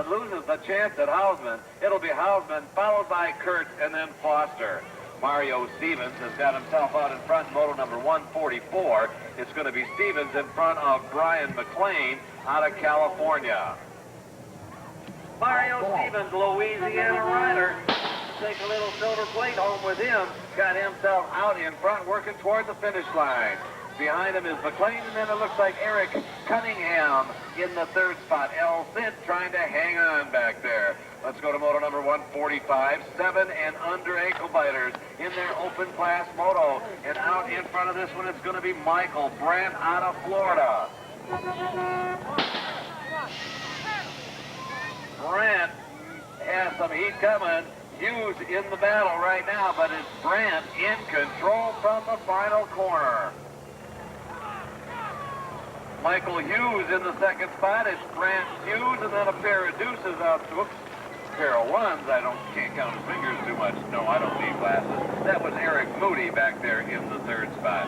but loses the chance at Hausman. It'll be Hausman, followed by Kurt, and then Foster. Mario Stevens has got himself out in front in moto number 144. It's going to be Stevens in front of Brian McLean out of California. Mario Stevens, Louisiana rider. Take a little silver plate home with him. Got himself out in front, working toward the finish line. Behind him is McLean, and then it looks like Eric Cunningham in the third spot. El Cid trying to hang on back there. Let's go to moto number 145. 7 and under ankle biters in their open class moto. And out in front of this one, it's going to be Michael Brandt out of Florida. Brandt has some heat coming. Hughes in the battle right now, but it's Brandt in control from the final corner. Michael Hughes in the second spot. It's Brandt Hughes, and then a pair of deuces out. Whoops, a pair of ones. Can't count his fingers too much. No, I don't need glasses. That was Eric Moody back there in the third spot.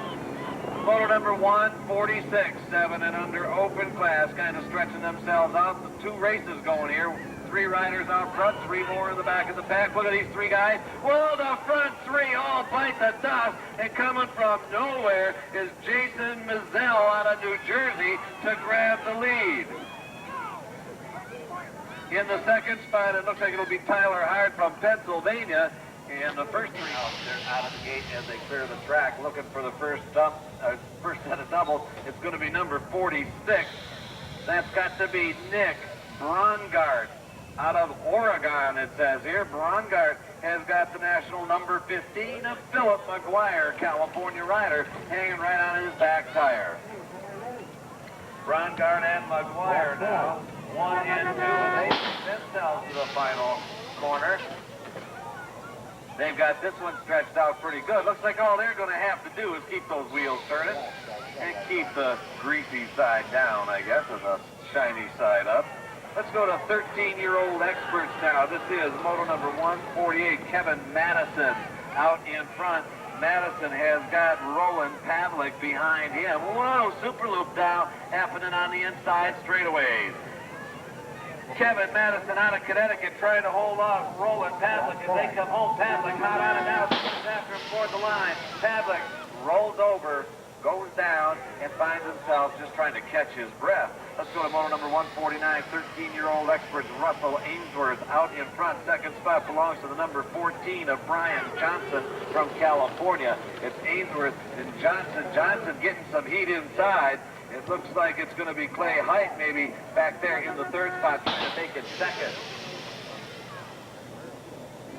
Moto number 146, 7 and under open class, kind of stretching themselves out. The 2 races going here. 3 riders out front, 3 more in the back of the pack. Look at these 3 guys. Well, the front 3 all bite the dust, and coming from nowhere is Jason Mizell out of New Jersey to grab the lead. In the second spot, it looks like it'll be Tyler Hart from Pennsylvania. And the first 3 out of the gate as they clear the track, looking for the first set of doubles. It's going to be number 46. That's got to be Nick Brongart. Out of Oregon, it says here. Brongart has got the national number 15 of Philip McGuire, California rider, hanging right on his back tire. Brongart and McGuire now, 1 and 2, and they take themselves to the final corner. They've got this one stretched out pretty good. Looks like all they're going to have to do is keep those wheels turning and keep the greasy side down, I guess, and the shiny side up. Let's go to 13-year-old experts now. This is moto number 148, Kevin Madison out in front. Madison has got Roland Pavlik behind him. Whoa, super loop down happening on the inside straightaways. Kevin Madison out of Connecticut trying to hold off Roland Pavlik as they come home. Pavlik hot on it now, after him toward the line. Pavlik rolls over, goes down, and finds himself just trying to catch his breath. Let's go to moto number 149, 13-year-old experts Russell Ainsworth out in front. Second spot belongs to the number 14 of Brian Johnson from California. It's Ainsworth and Johnson. Johnson getting some heat inside. It looks like it's going to be Clay Height maybe back there in the third spot trying to take it second.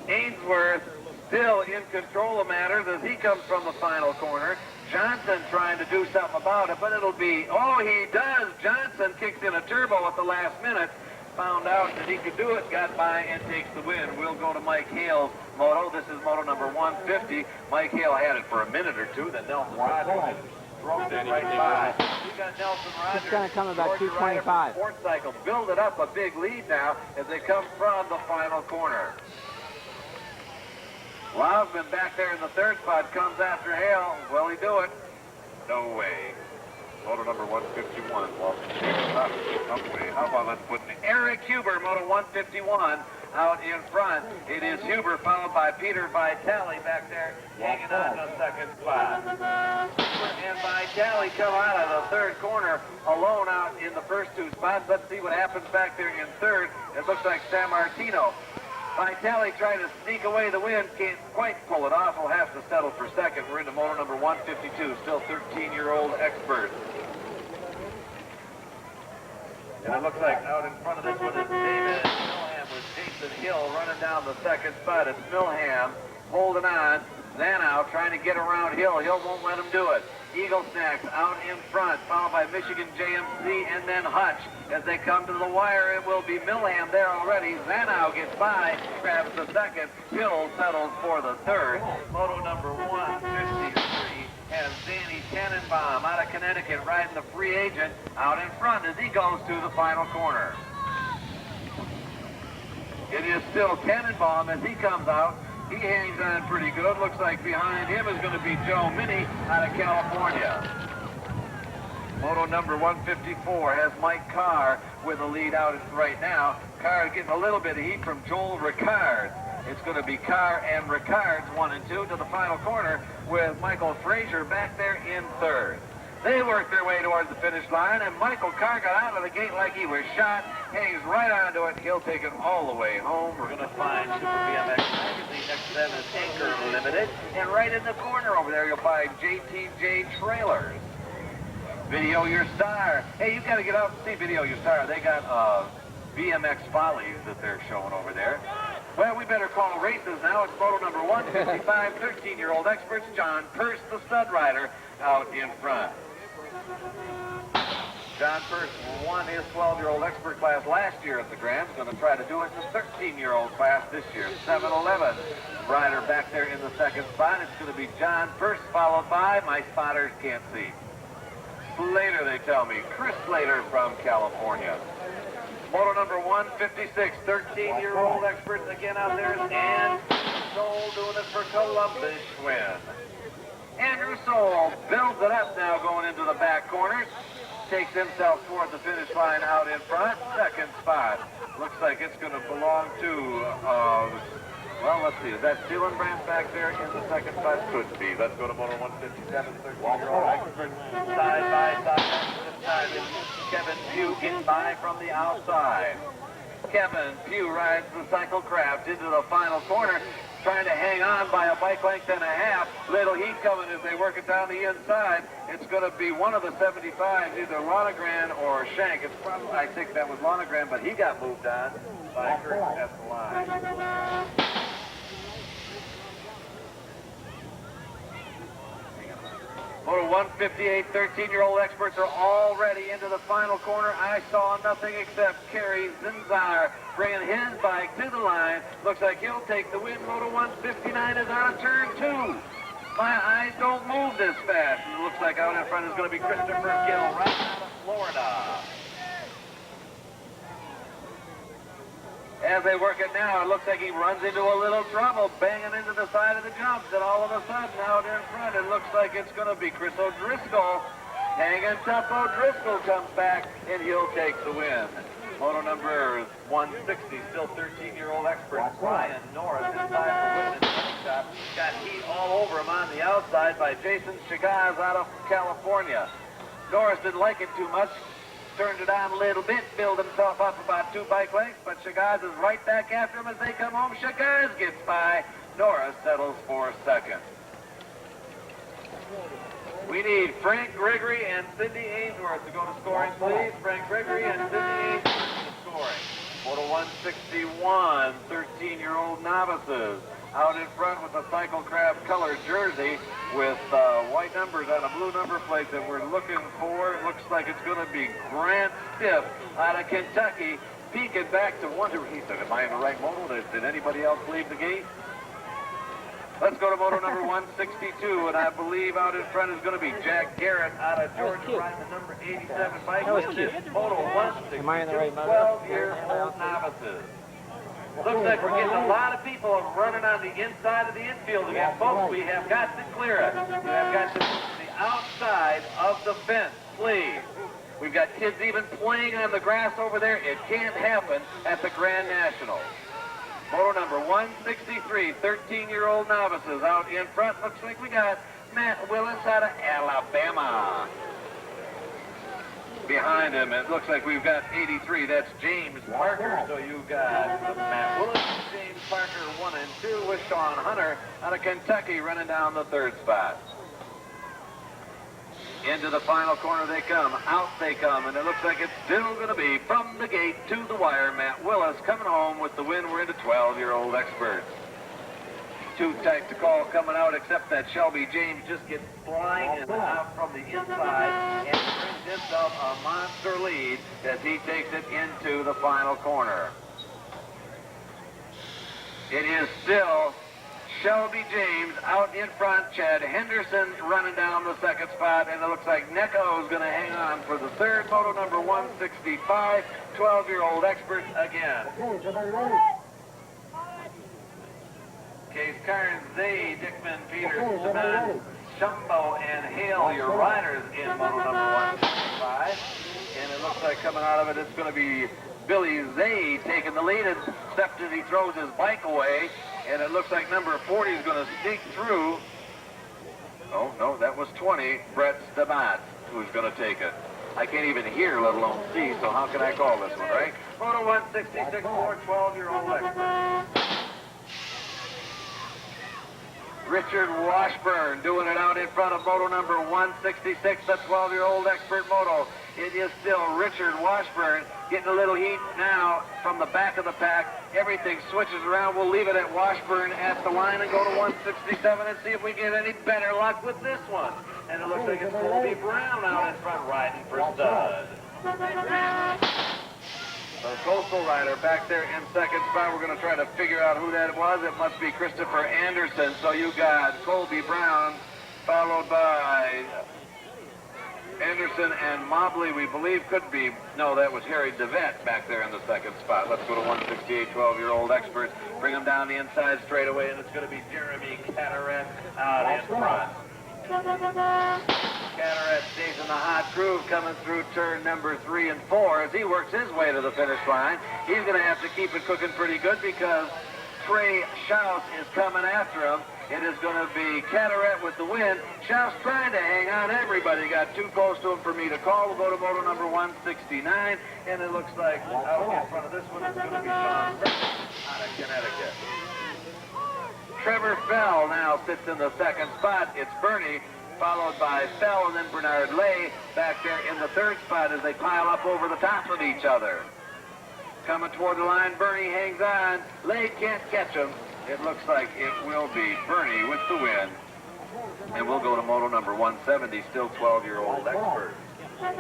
Ainsworth still in control of matters as he comes from the final corner. Johnson trying to do something about it, but it'll be, oh, he does. Johnson kicks in a turbo at the last minute, found out that he could do it, got by, and takes the win. We'll go to Mike Hale's moto. This is moto number 150. Mike Hale had it for a minute or two, then Nelson Rogers drove it right by. We got Nelson Rogers. It's going to come about 225. Sports cycle, build it up a big lead now as they come from the final corner. Lausman back there in the third spot comes after Hale. Will he do it? No way. Moto number 151. Well, how about let's put Eric Huber, moto 151, out in front. It is Huber followed by Peter Vitale back there hanging on the second spot. And Vitale come out of the third corner alone out in the first 2 spots. Let's see what happens back there in third. It looks like San Martino. Vitale trying to sneak away the win, can't quite pull it off. We'll have to settle for second. We're into motor number 152, still 13-year-old expert. And it looks like out in front of this one is David Milham with Jason Hill running down the second spot. It's Milham holding on. Zanow trying to get around Hill. Hill won't let him do it. Eagle Snacks out in front, followed by Michigan JMC and then Hutch. As they come to the wire, it will be Milham there already. Zanow gets by, grabs the second. Hill settles for the third. Moto number 153 has Danny Tannenbaum out of Connecticut riding the free agent out in front as he goes to the final corner. It is still Tannenbaum as he comes out. He hangs on pretty good. Looks like behind him is going to be Joe Minnie out of California. Moto number 154 has Mike Carr with a lead out right now. Carr getting a little bit of heat from Joel Ricard. It's going to be Carr and Ricard's 1 and 2 to the final corner with Michael Frazier back there in third. They work their way towards the finish line, and Michael Carr got out of the gate like he was shot, hangs right onto it. He'll take it all the way home. We're going to find Super BMX Magazine. Next to them is Anchor Limited. And right in the corner over there, you'll find JTJ Trailers. Video Your Star. Hey, you've got to get out and see Video Your Star. They got BMX Follies that they're showing over there. Well, we better call races now. It's photo number 155, 13-year-old experts. John Purse, the stud rider, out in front. John Purse won his 12-year-old expert class last year at the Grand. He's going to try to do it in the 13-year-old class this year. 7-11 rider back there in the second spot. It's going to be John Purse, followed by, my spotters can't see, Slater, they tell me. Chris Slater from California. Moto number 156, 13-year-old experts again out there. And Soul doing it for Columbus win. Andrew Soul builds it up now going into the back corners. Takes himself toward the finish line out in front. Second spot. Looks like it's going to belong to, well, let's see. Is that Steelenbrand back there in the second spot? Could be. Let's go to Moto 157, 13-year-old experts. Side by side. This time it's Kevin Pugh getting by from the outside. Kevin Pugh rides the Cycle Craft into the final corner, trying to hang on by a bike length and a half. Little heat coming as they work it down the inside. It's going to be one of the 75s, either Lonergan or Shank. It's probably, I think that was Lonergan, but he got moved on by Kurt at the line. Moto 158, 13-year-old experts are already into the final corner. I saw nothing except Kerry Zinzar bringing his bike to the line. Looks like he'll take the win. Moto 159 is on turn 2. My eyes don't move this fast. It looks like out in front is going to be Christopher Gill right out of Florida. As they work it now, it looks like he runs into a little trouble, banging into the side of the jumps, and all of a sudden, out in front, it looks like it's going to be Chris O'Driscoll. Hanging tough, O'Driscoll comes back, and he'll take the win. Moto number 160, still 13-year-old expert, Brian Norris inside the women's shop. Got heat all over him on the outside by Jason Chagaz out of California. Norris didn't like it too much. Turned it on a little bit, built himself up about 2 bike lengths, but Chagaz is right back after him as they come home. Chagaz gets by. Norris settles for second. We need Frank Gregory and Cindy Ainsworth to go to scoring, please. Frank Gregory and Cindy Ainsworth to scoring. Moto 161, 13-year-old novices. Out in front with a Cycle Craft colored jersey with white numbers on a blue number plate that we're looking for. It looks like it's going to be Grant Stiff out of Kentucky, peeking back to wonder. He said, am I in the right moto? Did anybody else leave the gate? Let's go to moto number 162, and I believe out in front is going to be Jack Garrett out of Georgia, riding the number 87 bike. That was cute. Moto 162, Am I in the right moto? 12-year-old novices. Looks like we're getting a lot of people running on the inside of the infield again. Folks, we have got to clear it. We have got to the outside of the fence, please. We've got kids even playing on the grass over there. It can't happen at the Grand National. Moto number 163, 13-year-old novices out in front. Looks like we got Matt Willis out of Alabama. Behind him, it looks like we've got 83. That's James Parker. So you've got Matt Willis, James Parker, 1 and 2, with Sean Hunter out of Kentucky running down the third spot. Into the final corner they come. Out they come, and it looks like it's still going to be from the gate to the wire. Matt Willis coming home with the win. We're into 12-year-old experts. Too tight to call coming out, except that Shelby James just gets flying and out from the inside and brings himself a monster lead as he takes it into the final corner. It is still Shelby James out in front. Chad Henderson running down the second spot, and it looks like Necco is going to hang on for the third. Moto number 165, 12-year-old experts again. Case Carnes, Zay, Dickman, Peters, Simon, Shumbo, and Hale, your riders in moto number 165. And it looks like coming out of it, it's going to be Billy Zay taking the lead, and stepped as he throws his bike away. And it looks like number 40 is going to sneak through. Oh, no, that was 20, Brett Stabat, who's going to take it. I can't even hear, let alone see, so how can I call this one, right? Moto 166, 12-year-old expert. Richard Washburn doing it out in front of moto number 166, the 12-year-old expert moto. It is still Richard Washburn getting a little heat now from the back of the pack. Everything switches around. We'll leave it at Washburn at the line and go to 167 and see if we get any better luck with this one. And it looks like it's Colby Brown out in front riding for stud. The Coastal Rider back there in second spot. We're going to try to figure out who that was. It must be Christopher Anderson. So you got Colby Brown, followed by Anderson and Mobley, we believe, could be. No, that was Harry DeVette back there in the second spot. Let's go to 168, 12-year-old experts. Bring them down the inside straightaway, and it's going to be Jeremy Cataract out in front. Cataract stays in the hot groove coming through turn number 3 and 4 as he works his way to the finish line. He's going to have to keep it cooking pretty good because Trey Schaus is coming after him. It is going to be Cataract with the win. Schaus trying to hang on. Everybody got too close to him for me to call. We'll go to moto number 169, and it looks like out in front of this one is going to be Sean out of Connecticut. Trevor Fell now sits in the second spot. It's Bernie, followed by Fell and then Bernard Lay back there in the third spot as they pile up over the top of each other. Coming toward the line, Bernie hangs on. Lay can't catch him. It looks like it will be Bernie with the win. And we'll go to moto number 170, still 12-year-old expert. And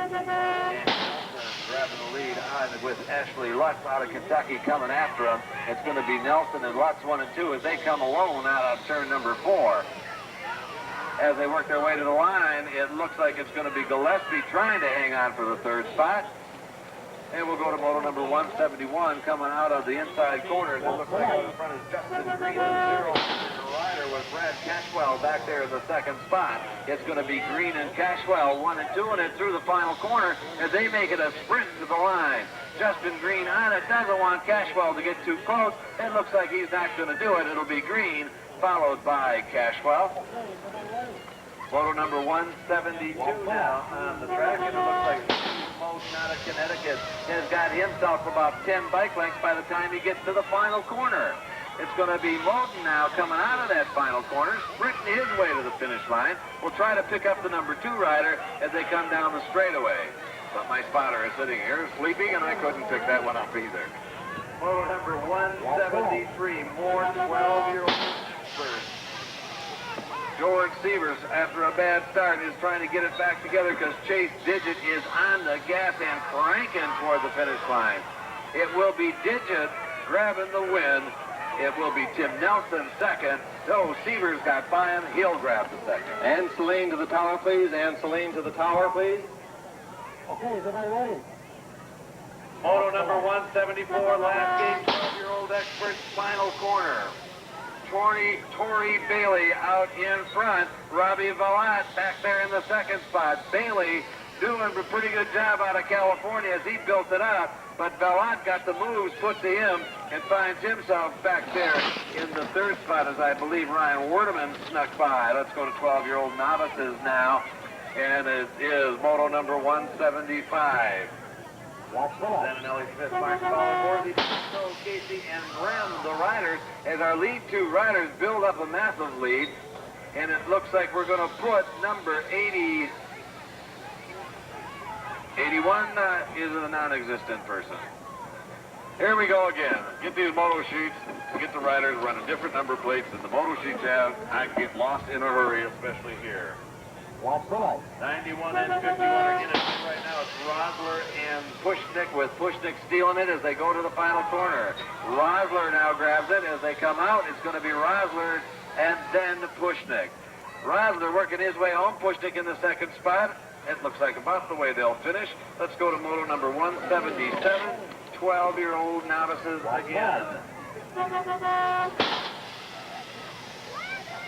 grabbing the lead on with Ashley Lutz out of Kentucky coming after him. It's going to be Nelson and Lutz 1 and 2 as they come alone out of turn number 4. As they work their way to the line, it looks like it's going to be Gillespie trying to hang on for the third spot. And we'll go to moto number 171 coming out of the inside corners. It looks like in front is Justin Green and 0 the rider with Brad Cashwell back there in the second spot. It's going to be Green and Cashwell 1 and 2 and it through the final corner as they make it a sprint to the line. Justin Green on it, doesn't want Cashwell to get too close. It looks like he's not going to do it. It'll be Green followed by Cashwell. Moto number 172 now on the track, and it looks like Moten out of Connecticut has got himself about 10 bike lengths by the time he gets to the final corner. It's going to be Moten now coming out of that final corner, sprinting his way to the finish line. We'll try to pick up the number 2 rider as they come down the straightaway. But my spotter is sitting here sleeping, and I couldn't pick that one up either. Moto number 173, more 12-year-old first. George Sievers, after a bad start, is trying to get it back together because Chase Digit is on the gas and cranking toward the finish line. It will be Digit grabbing the win. It will be Tim Nelson second. So Sievers got by him. He'll grab the second. And Celine to the tower, please. And Celine to the tower, please. Okay, is everybody ready? Moto number 174, last game, 12-year-old experts, final corner. Tori Bailey out in front. Robbie Vallat back there in the second spot. Bailey doing a pretty good job out of California as he built it up, but Vallat got the moves put to him and finds himself back there in the third spot as I believe Ryan Werdeman snuck by. Let's go to 12-year-old novices now, and it is moto number 175. Zananelli, Smith, Martin, Worthy, Casey, and Graham, the riders, as our lead 2 riders build up a massive lead. And it looks like we're going to put number 80. 81 is a non-existent person. Here we go again. Get these moto sheets. Get the riders running different number plates than the moto sheets have. I get lost in a hurry, especially here. 91 and 51 are in it right now. It's Rosler and Pushnick, with Pushnick stealing it as they go to the final corner. Rosler now grabs it. As they come out, it's going to be Rosler and then Pushnick. Rosler working his way home. Pushnick in the second spot. It looks like about the way they'll finish. Let's go to moto number 177. 12-year-old novices again.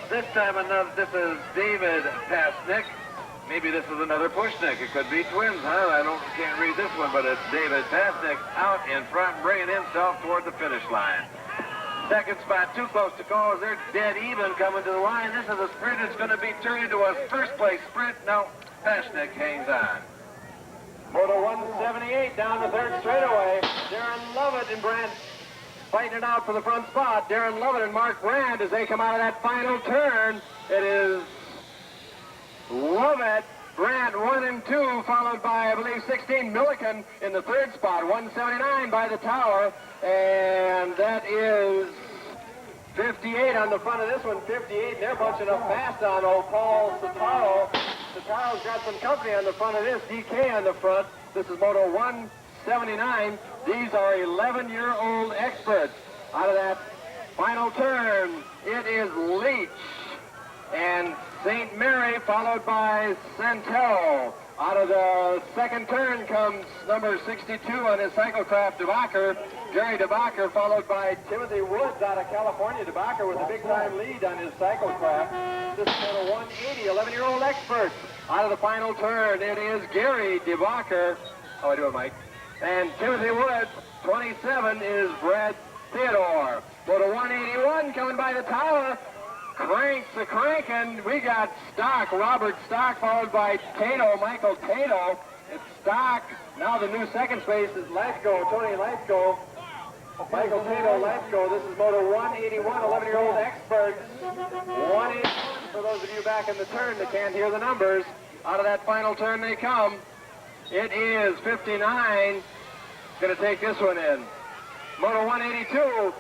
This time this is David Pasnick Maybe this is another Pushnik. It could be twins, huh? Can't read this one, but it's David Pasnick out in front, bringing himself toward the finish line. Second spot, too close to call, as they're dead even coming to the line. This is a sprint that's going to be turned into a first-place sprint. No, Pasnick hangs on. Moto 178 down the third straightaway. Darren Lovett and Brand fighting it out for the front spot. Darren Lovett and Mark Brand as they come out of that final turn. It is Lovett, Brand 1 and 2, followed by, I believe, 16 Milliken in the third spot. 179 by the tower, and that is 58 on the front of this one. 58, they're bunching up fast on old Paul Sataro. Sataro's got some company on the front of this, DK on the front. This is Moto 179. These are 11-year-old experts. Out of that final turn, it is Leach and St. Mary, followed by Santel. Out of the second turn comes number 62 on his cyclocraft, DeBacher. Jerry DeBacher, followed by Timothy Woods out of California. DeBacher with a big-time lead on his cyclocraft. This is Moto 180, 11-year-old expert. Out of the final turn, it is Gary DeBacher. How I doing, Mike? And Timothy Woods, 27, is Brad Theodore. Moto 181 coming by the tower. Cranks the crank, and we got Stock, Robert Stock, followed by Tato, Michael Tato. It's Stock. Now the new second space is Lesko, Tony Lesko. Michael Tato, Lesko. This is Moto 181, 11-year-old expert. 181 for those of you back in the turn that can't hear the numbers. Out of that final turn they come. It is 59. Going to take this one in. Moto 182.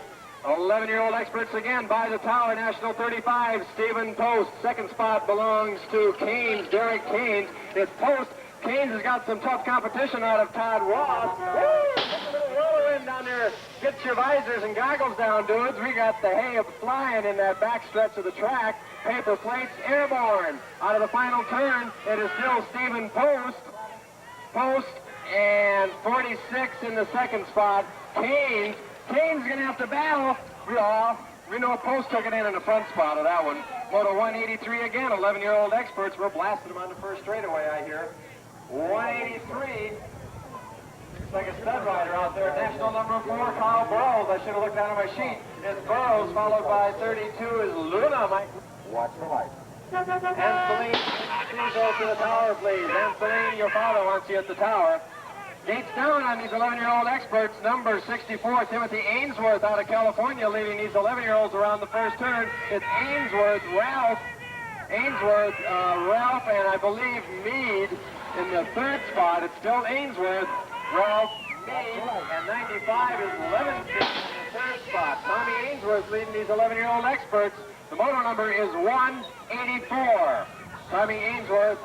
11-year-old experts again by the tower, National 35, Stephen Post. Second spot belongs to Keynes, Derek Keynes. It's Post. Keynes has got some tough competition out of Todd Ross. Woo! Get a little roller in down there. Get your visors and goggles down, dudes. We got the hay of flying in that back stretch of the track. Paper plates airborne. Out of the final turn, it is still Stephen Post. Post and 46 in the second spot. Keynes. Kane's going to have to battle. We know Post took it in the front spot of that one. Moto 183 again, 11-year-old experts. We're blasting them on the first straightaway, I hear. 183. Looks like a stud rider out there. National number 4, Carl Burrows. I should have looked down at my sheet. It's Burrows, followed by 32 is Luna. Mike. Watch the light. Anseline, please go to the tower, please. Anseline, your father wants you at the tower. Gates down on these 11-year-old experts. Number 64, Timothy Ainsworth out of California, leading these 11-year-olds around the first turn. It's Ainsworth, Ralph, and I believe Meade in the third spot. It's still Ainsworth, Ralph, Meade, and 95 is Levinson in the third spot. Tommy Ainsworth leading these 11-year-old experts. The moto number is 184. Tommy Ainsworth,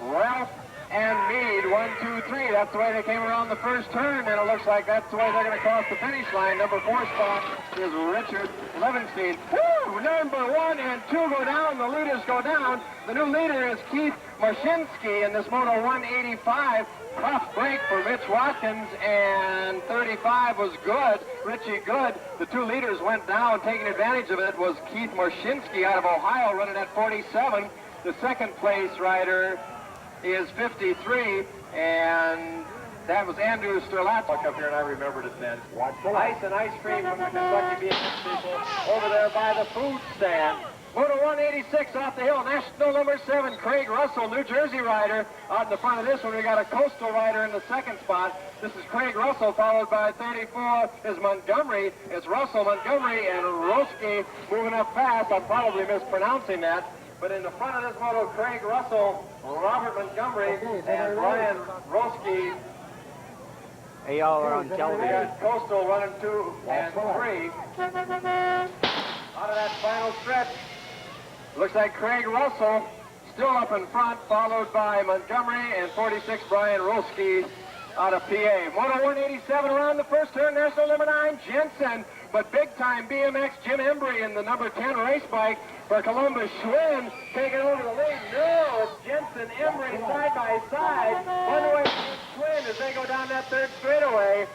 Ralph, and Meade, 1, 2, 3. That's the way they came around the first turn, and it looks like that's the way they're going to cross the finish line. Number 4 spot is Richard Levenstein. Woo! Number 1 and 2 go down. The leaders go down. The new leader is Keith Marshinsky in this Moto 185. Tough break for Rich Watkins, and 35 was good. Richie Good. The two leaders went down. Taking advantage of it was Keith Marshinsky out of Ohio, running at 47. The second place rider is 53, and that was Andrew Sterlat up here, and I remembered it then. Ice and ice cream from the Kentucky BMX people over there by the food stand. Moto 186 off the hill, national number 7, Craig Russell, New Jersey rider. Out in the front of this one, we got a coastal rider in the second spot. This is Craig Russell, followed by 34 is Montgomery. It's Russell, Montgomery, and Roski moving up fast. I'm probably mispronouncing that. But in the front of this moto, Craig Russell, Robert Montgomery, and Brian Roski. Hey, y'all are on television. We got Coastal running 2 and 3. Out of that final stretch, looks like Craig Russell still up in front, followed by Montgomery and 46 Brian Roski out of PA. Moto 187 around the first turn, national number 9, Jensen. But big-time BMX Jim Embry in the number 10 race bike for Columbus Schwinn taking over the lead. No, it's Jensen, Embry side by side. One way Schwinn as they go down that third straightaway.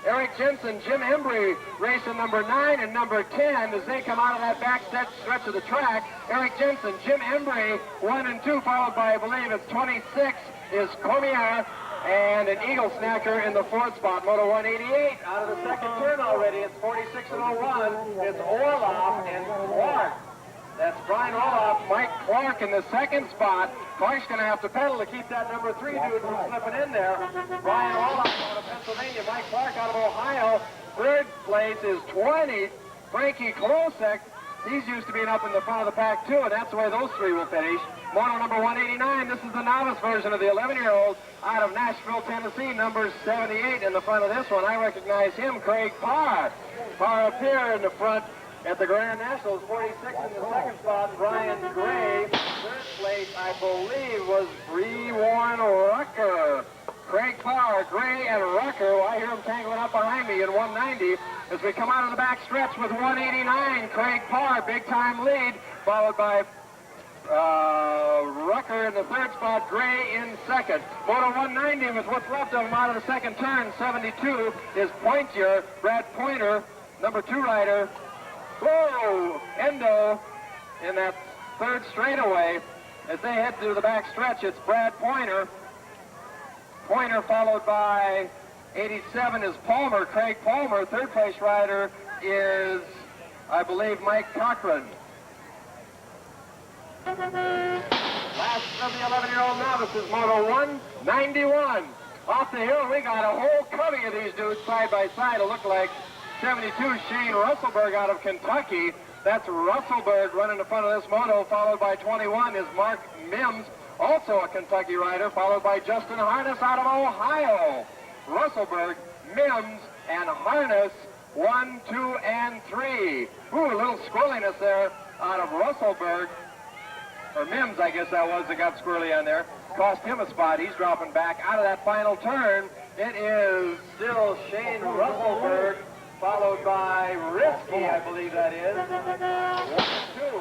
Eric Jensen, Jim Embry racing number 9 and number 10 as they come out of that back stretch of the track. Eric Jensen, Jim Embry, 1 and 2, followed by, I believe it's 26 is Cormier, and an Eagle Snacker in the 4th spot. Moto 188 out of the second turn already. It's 46 and 01. It's Orloff and Clark. That's Brian Orloff, Mike Clark in the 2nd spot. Clark's going to have to pedal to keep that number 3 dude from slipping in there. Brian Orloff out of Pennsylvania, Mike Clark out of Ohio. 3rd place is 20, Frankie Klosek. He's used to being up in the front of the pack too, and that's the way those 3 will finish. Moto number 189, this is the novice version of the 11-year-old out of Nashville, Tennessee, number 78 in the front of this one. I recognize him, Craig Parr. Parr up here in the front at the Grand National, 46 in the 2nd spot. Brian Gray, 3rd place, I believe, was Bree Warren Rucker. Craig Parr, Gray, and Rucker. Well, I hear them tangling up behind me in 190 as we come out of the back stretch with 189. Craig Parr, big-time lead, followed by Rucker in the 3rd spot, Gray in 2nd. Moto 190 with what's left of him out of the 2nd turn, 72 is Pointier, Brad Pointer, number 2 rider. Whoa! Endo in that 3rd straightaway. As they head through the back stretch, it's Brad Pointer. Pointer followed by 87 is Palmer, Craig Palmer. 3rd place rider is, I believe, Mike Cochran. Last of the 11-year-old novices, Moto 191. Off the hill, we got a whole covey of these dudes side by side. It looked like 72 Shane Russellberg out of Kentucky. That's Russellberg running in front of this moto, followed by 21 is Mark Mims, also a Kentucky rider, followed by Justin Harness out of Ohio. Russellberg, Mims, and Harness, 1, 2, and 3. Ooh, a little squirreliness there out of Russellberg. Or Mims, I guess that was, that got squirrely on there. Cost him a spot. He's dropping back out of that final turn. It is still Shane Russellberg, followed by Risky, I believe that is. 1, 2.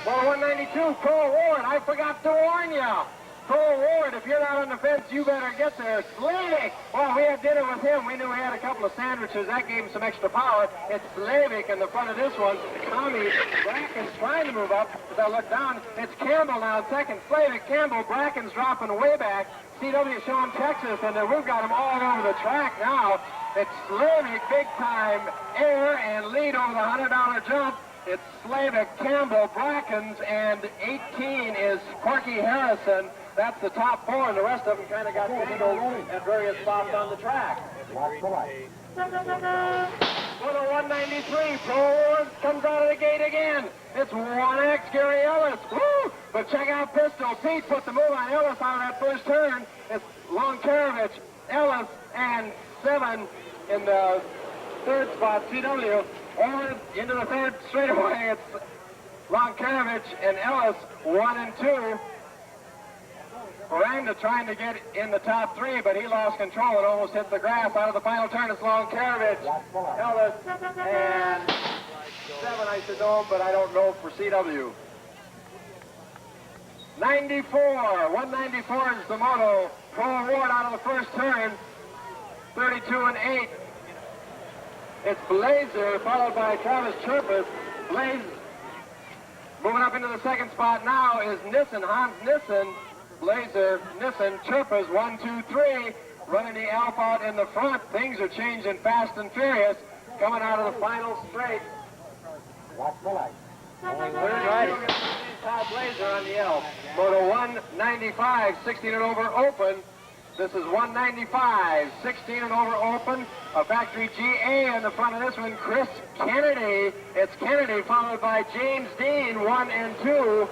Well, 192, Cole Ward. I forgot to warn you. Cole Ward, if you're not on the fence, you better get there. Slavik. Well, we had dinner with him. We knew he had a couple of sandwiches. That gave him some extra power. It's Slavik in the front of this one. Tommy Bracken's trying to move up. If I look down, it's Campbell now in 2nd. Slavik, Campbell, Bracken's dropping way back. CW showing Texas, and then we've got them all over the track now. It's Slavik, big time air and lead over the $100 jump. It's Slavik, Campbell, Brackens, and 18 is Corky Harrison. That's the top 4, and the rest of them kind of got tangled at various spots on the track. Moto 193, Ford comes out of the gate again. It's 1X, Gary Ellis. Woo! But check out Pistol. Pete put the move on Ellis out of that first turn. It's Lonkarovich, Ellis, and 7 in the 3rd spot, CW. Over into the 3rd straightaway, it's Lonkarovich and Ellis, 1 and 2. Miranda trying to get in the top 3, but he lost control and almost hit the grass. Out of the final turn, it's Lonkarovich, Ellis, and 7, I should know, but I don't know for CW. 94, 194 is the moto. Cole Ward out of the first turn, 32 and 8. It's Blazer, followed by Travis Chirpus. Blaze moving up into the 2nd spot now is Nissen, Hans Nissen. Blazer, Nissen, Chirpus, 1, 2, 3. Running the Alpha out in the front. Things are changing fast and furious. Coming out of the final straight. Watch the light. Third rider, Todd Blazer on the L. Moto 195, 16 and over open. This is 195, 16 and over open. A factory GA in the front of this one, Chris Kennedy. It's Kennedy followed by James Dean, 1 and 2.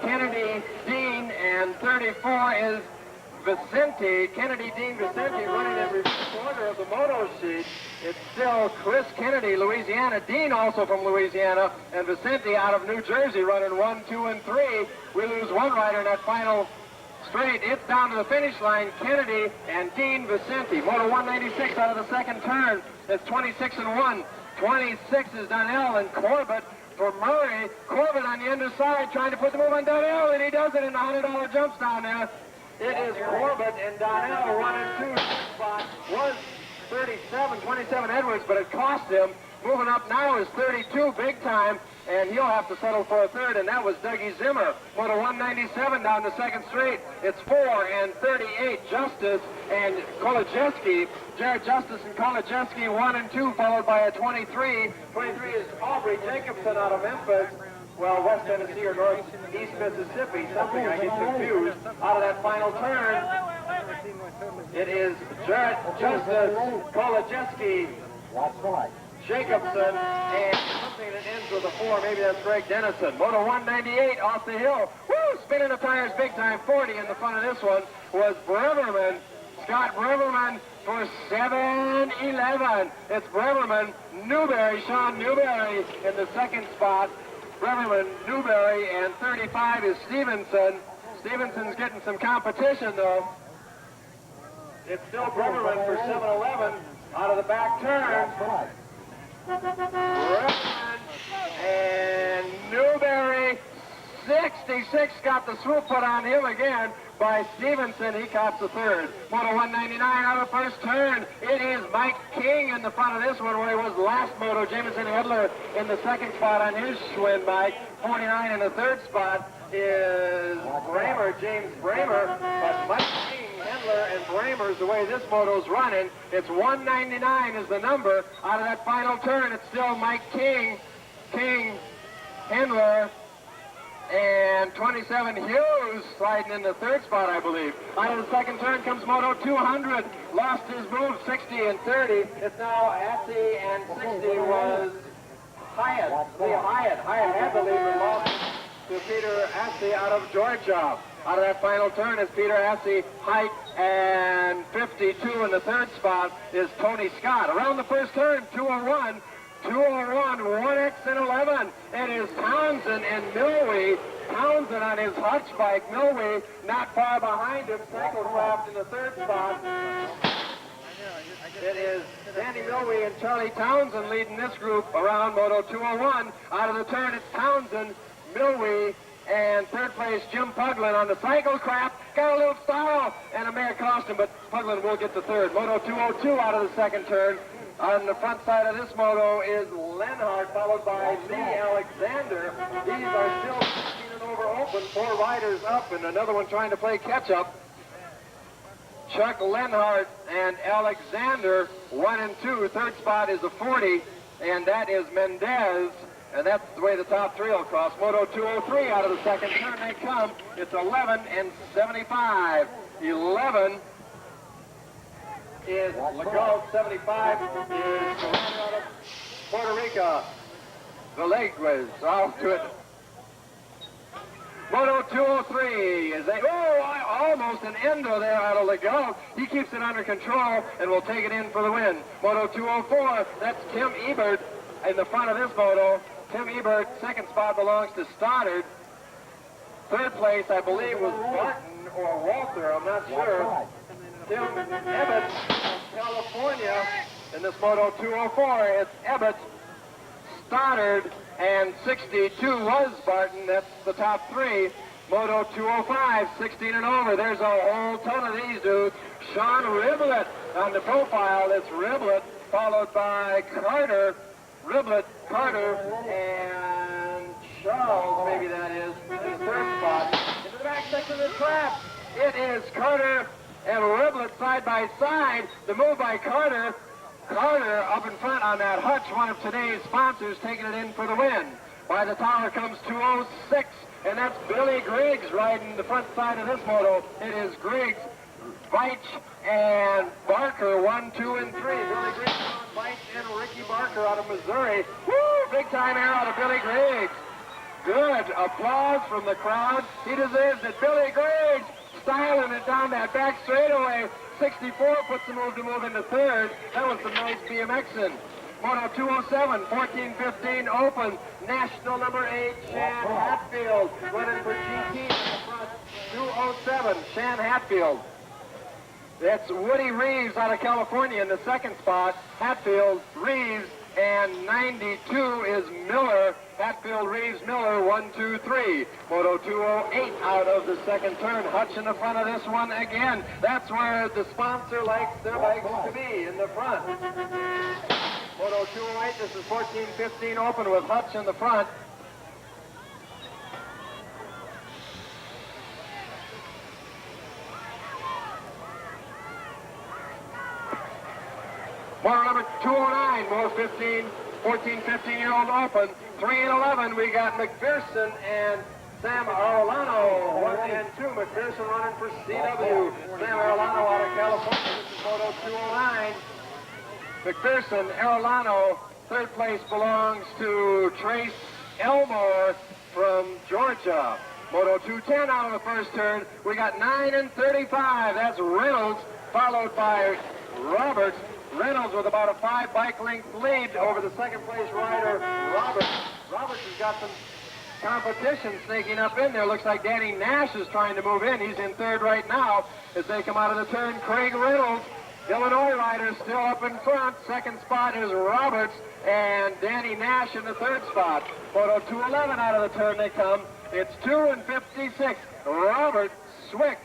Kennedy, Dean, and 34 is Vicente. Kennedy, Dean, Vicente running in reverse order of the moto sheet. It's still Chris Kennedy, Louisiana. Dean also from Louisiana, and Vicente out of New Jersey running 1, 2, and 3. We lose one rider in that final straight. It's down to the finish line, Kennedy and Dean Vicente. Moto 196 out of the 2nd turn. It's 26 and 1. 26 is Donnell and Corbett for Murray. Corbett on the underside trying to put the move on Donnell, and he does it in the $100 jumps down there. It is Corbett and Donnell, 1 and 2. Spot was 37, 27 Edwards, but it cost him. Moving up now is 32, big time, and he'll have to settle for a third, and that was Dougie Zimmer. Moto 197 down the second straight. It's 4 and 38, Justice and Kolodziejski. Jared Justice and Kolodziejski, 1 and 2, followed by a 23. 23 is Aubrey Jacobson out of Memphis. Well, West Tennessee or Northeast Mississippi, something I get confused. Out of that final turn, it is Jared Justice, Kolodziejski, Jacobson, and something that ends with a 4. Maybe that's Greg Dennison. Moto 198 off the hill. Woo! Spinning the tires big time. 40 in the front of this one was Breverman. Scott Breverman for 7-11. It's Breverman, Newberry, Sean Newberry in the second spot. Breverman, Newberry, and 35 is Stevenson. Stevenson's getting some competition, though. It's still Breverman for 7-11 out of the back turn. Breverman and Newberry, 66, got the swoop put on him again by Stevenson. He cops the third. Moto 199 out of the first turn. It is Mike King in the front of this one where he was last moto. Jameson Hedler in the second spot on his Schwinn bike. 49 in the third spot is Bramer, James Bramer. But Mike King, Hedler, and Bramer's the way this moto's running. It's 199 is the number. Out of that final turn, it's still Mike King, Hedler, and 27 Hughes sliding in the third spot, I believe. Out of the second turn comes Moto 200. Lost his move, 60 and 30. It's now Assey, and 60 was Hyatt. Lee Hyatt. Hyatt had the lead and lost to Peter Assey out of Georgia. Out of that final turn is Peter Assey, Hyatt, and 52 in the third spot is Tony Scott. Around the first turn, 201. 1X and 11. It is Townsend and Milwee. Townsend on his Hutch bike. Milwee not far behind him. Cyclecraft in the third spot. It is Danny Milwee and Charlie Townsend leading this group around Moto 201. Out of the turn, it's Townsend, Milwee, and third place Jim Puglin on the Cyclecraft. Got a little style, and it may have cost him, but Puglin will get the third. Moto 202 out of the second turn. On the front side of this moto is Lenhart, followed by Lee Alexander. These are still 16 and over open, 4 riders up, and another one trying to play catch-up. Chuck Lenhart and Alexander, 1 and 2. Third spot is a 40, and that is Mendez, and that's the way the top 3 will cross. Moto 203 out of the second turn they come. It's 11 and 75. 11 is Legault, 75 is out of Puerto Rico. Villegas off to it. Moto 203 is almost an endo there out of Legault. He keeps it under control and will take it in for the win. Moto 204, that's Tim Ebert in the front of this moto. Tim Ebert, second spot belongs to Stoddard. Third place, I believe, was Barton or Walter, I'm not sure. Tim Ebbett of California in this Moto 204. It's Ebbett, Stoddard, and 62 was Barton. That's the top 3. Moto 205, 16 and over. There's a whole ton of these dudes. Sean Riblett on the profile. It's Riblett, followed by Carter. Riblett, Carter, and Charles, maybe that is, in the third spot. Into the back section of the trap, it is Carter and Riblett side by side. The move by Carter. Carter up in front on that Hutch, one of today's sponsors, taking it in for the win. By the tower comes 206, and that's Billy Griggs riding the front side of this moto. It is Griggs, Veitch, and Barker, 1, 2, and 3. Billy Griggs, Veitch, and Ricky Barker out of Missouri. Woo! Big time air out of Billy Griggs. Good applause from the crowd. He deserves it. Billy Griggs styling it down that back straightaway. 64 puts the move to move into third. That was some nice BMXing. Moto 207, 14-15 open. National number 8, Shan Hatfield. Running for GT in the front. 207, Shan Hatfield. That's Woody Reeves out of California in the second spot. Hatfield, Reeves, and 92 is Miller. Hatfield Reeves Miller, 1, 2, 3. Moto 208 out of the second turn. Hutch in the front of this one again. That's where the sponsor likes their bikes to be, in the front. Moto 208, this is 14-15 open with Hutch in the front. Moto number 209, more 14-15-year-old open. 3 and 11, we got McPherson and Sam Arellano, 1 and 2. McPherson running for CW. Sam Arellano out of California. This is Moto 209. McPherson, Arellano. Third place belongs to Trace Elmore from Georgia. Moto 210 out of the first turn. We got 9 and 35. That's Reynolds, followed by Roberts. Reynolds with about a 5 bike length lead over the second place rider, Roberts. Roberts has got some competition sneaking up in there. Looks like Danny Nash is trying to move in. He's in third right now as they come out of the turn. Craig Reynolds, Illinois rider, still up in front. Second spot is Roberts and Danny Nash in the third spot. Moto 211 out of the turn they come. It's 2 and 56. Robert Swick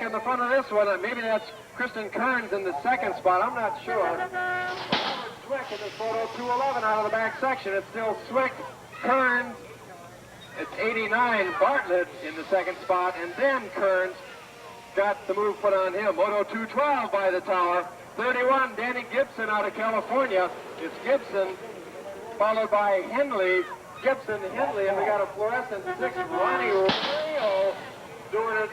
in the front of this one. Maybe that's Kristen Kearns in the second spot. I'm not sure. Swick in this Moto 211 out of the back section. It's still Swick, Kearns. It's 89 Bartlett in the second spot, and then Kearns got the move put on him. Moto 212 by the tower. 31 Danny Gibson out of California. It's Gibson, followed by Henley. Gibson, Henley, and we got a fluorescent 6. Ronnie Rio doing it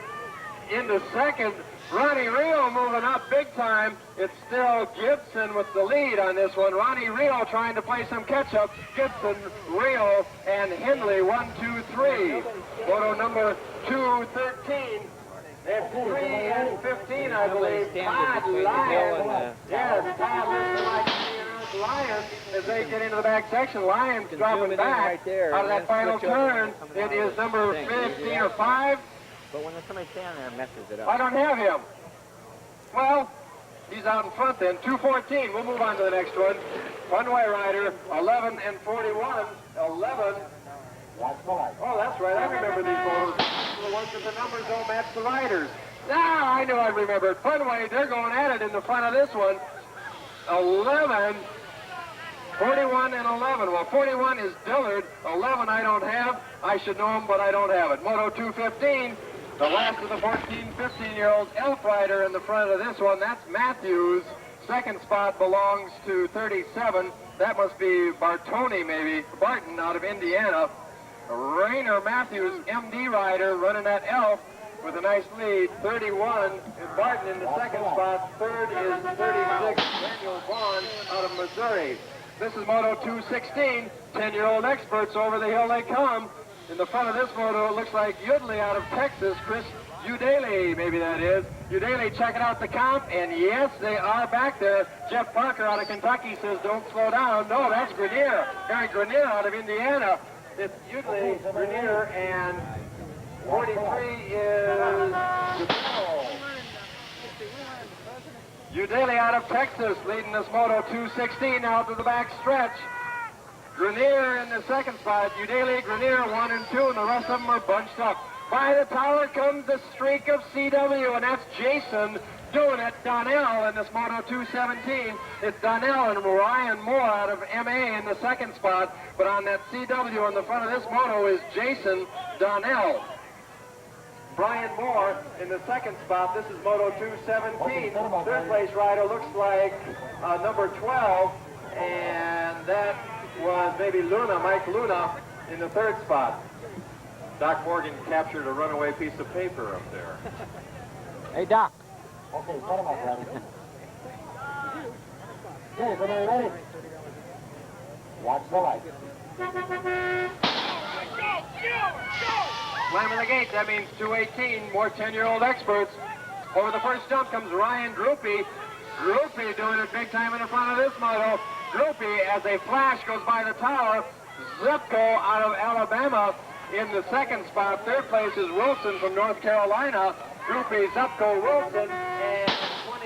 into second. Ronnie Rio moving up big time. It's still Gibson with the lead on this one. Ronnie Rio trying to play some catch-up. Gibson, Rio, and Henley, 1, 2, 3. Moto number 213. It's 3 and 15, I believe. Todd Lyons. Yes, Todd listening like Lyons as they get into the back section. Lyons dropping back out of that final turn. It is number 15 or 5. But when there's somebody standing there, it messes it up. I don't have him. Well, he's out in front then. 214. We'll move on to the next one. One-way rider, 11 and 41. 11. Oh, that's right. I remember these photos. The ones that the numbers don't match the riders. Now, I knew I'd remember it. Funway, they're going at it in the front of this one. 11. 41 and 11. Well, 41 is Dillard. 11 I don't have. I should know him, but I don't have it. Moto 215. The last of the 14, 15-year-olds, Elf Rider in the front of this one. That's Matthews. Second spot belongs to 37. That must be Bartoni, maybe. Barton out of Indiana. Rayner Matthews, MD rider, running that Elf with a nice lead. 31 is Barton in the second spot. Third is 36, Daniel Vaughn out of Missouri. This is Moto 216. 10-year-old experts over the hill they come. In the front of this moto, it looks like Udley out of Texas. Chris Udaley, maybe that is. Udaley checking out the comp, and yes, they are back there. Jeff Parker out of Kentucky says don't slow down. No, that's Grenier. Eric Grenier out of Indiana. It's Udley, Grenier, and 43 is Udaley out of Texas leading this Moto 216 out to the back stretch. Grenier in the second spot. Udaley, Grenier 1 and 2, and the rest of them are bunched up. By the tower comes the streak of CW, and that's Jason doing it. Donnell in this Moto 217. It's Donnell and Ryan Moore out of MA in the second spot, but on that CW in the front of this moto is Jason Donnell. Brian Moore in the second spot. This is Moto 217. Third place rider looks like number 12, and that was maybe Luna, Mike Luna, in the third spot. Doc Morgan captured a runaway piece of paper up there. Hey, Doc. Okay, set him up, ready. Okay, when they're ready. Watch the light. Slamming the gate, that means 218, more 10-year-old experts. Over the first jump comes Ryan Droopy. Droopy doing it big time in the front of this moto. Droopy, as a flash, goes by the tower. Zipko out of Alabama in the second spot. Third place is Wilson from North Carolina. Droopy, Zipko, Wilson, and 22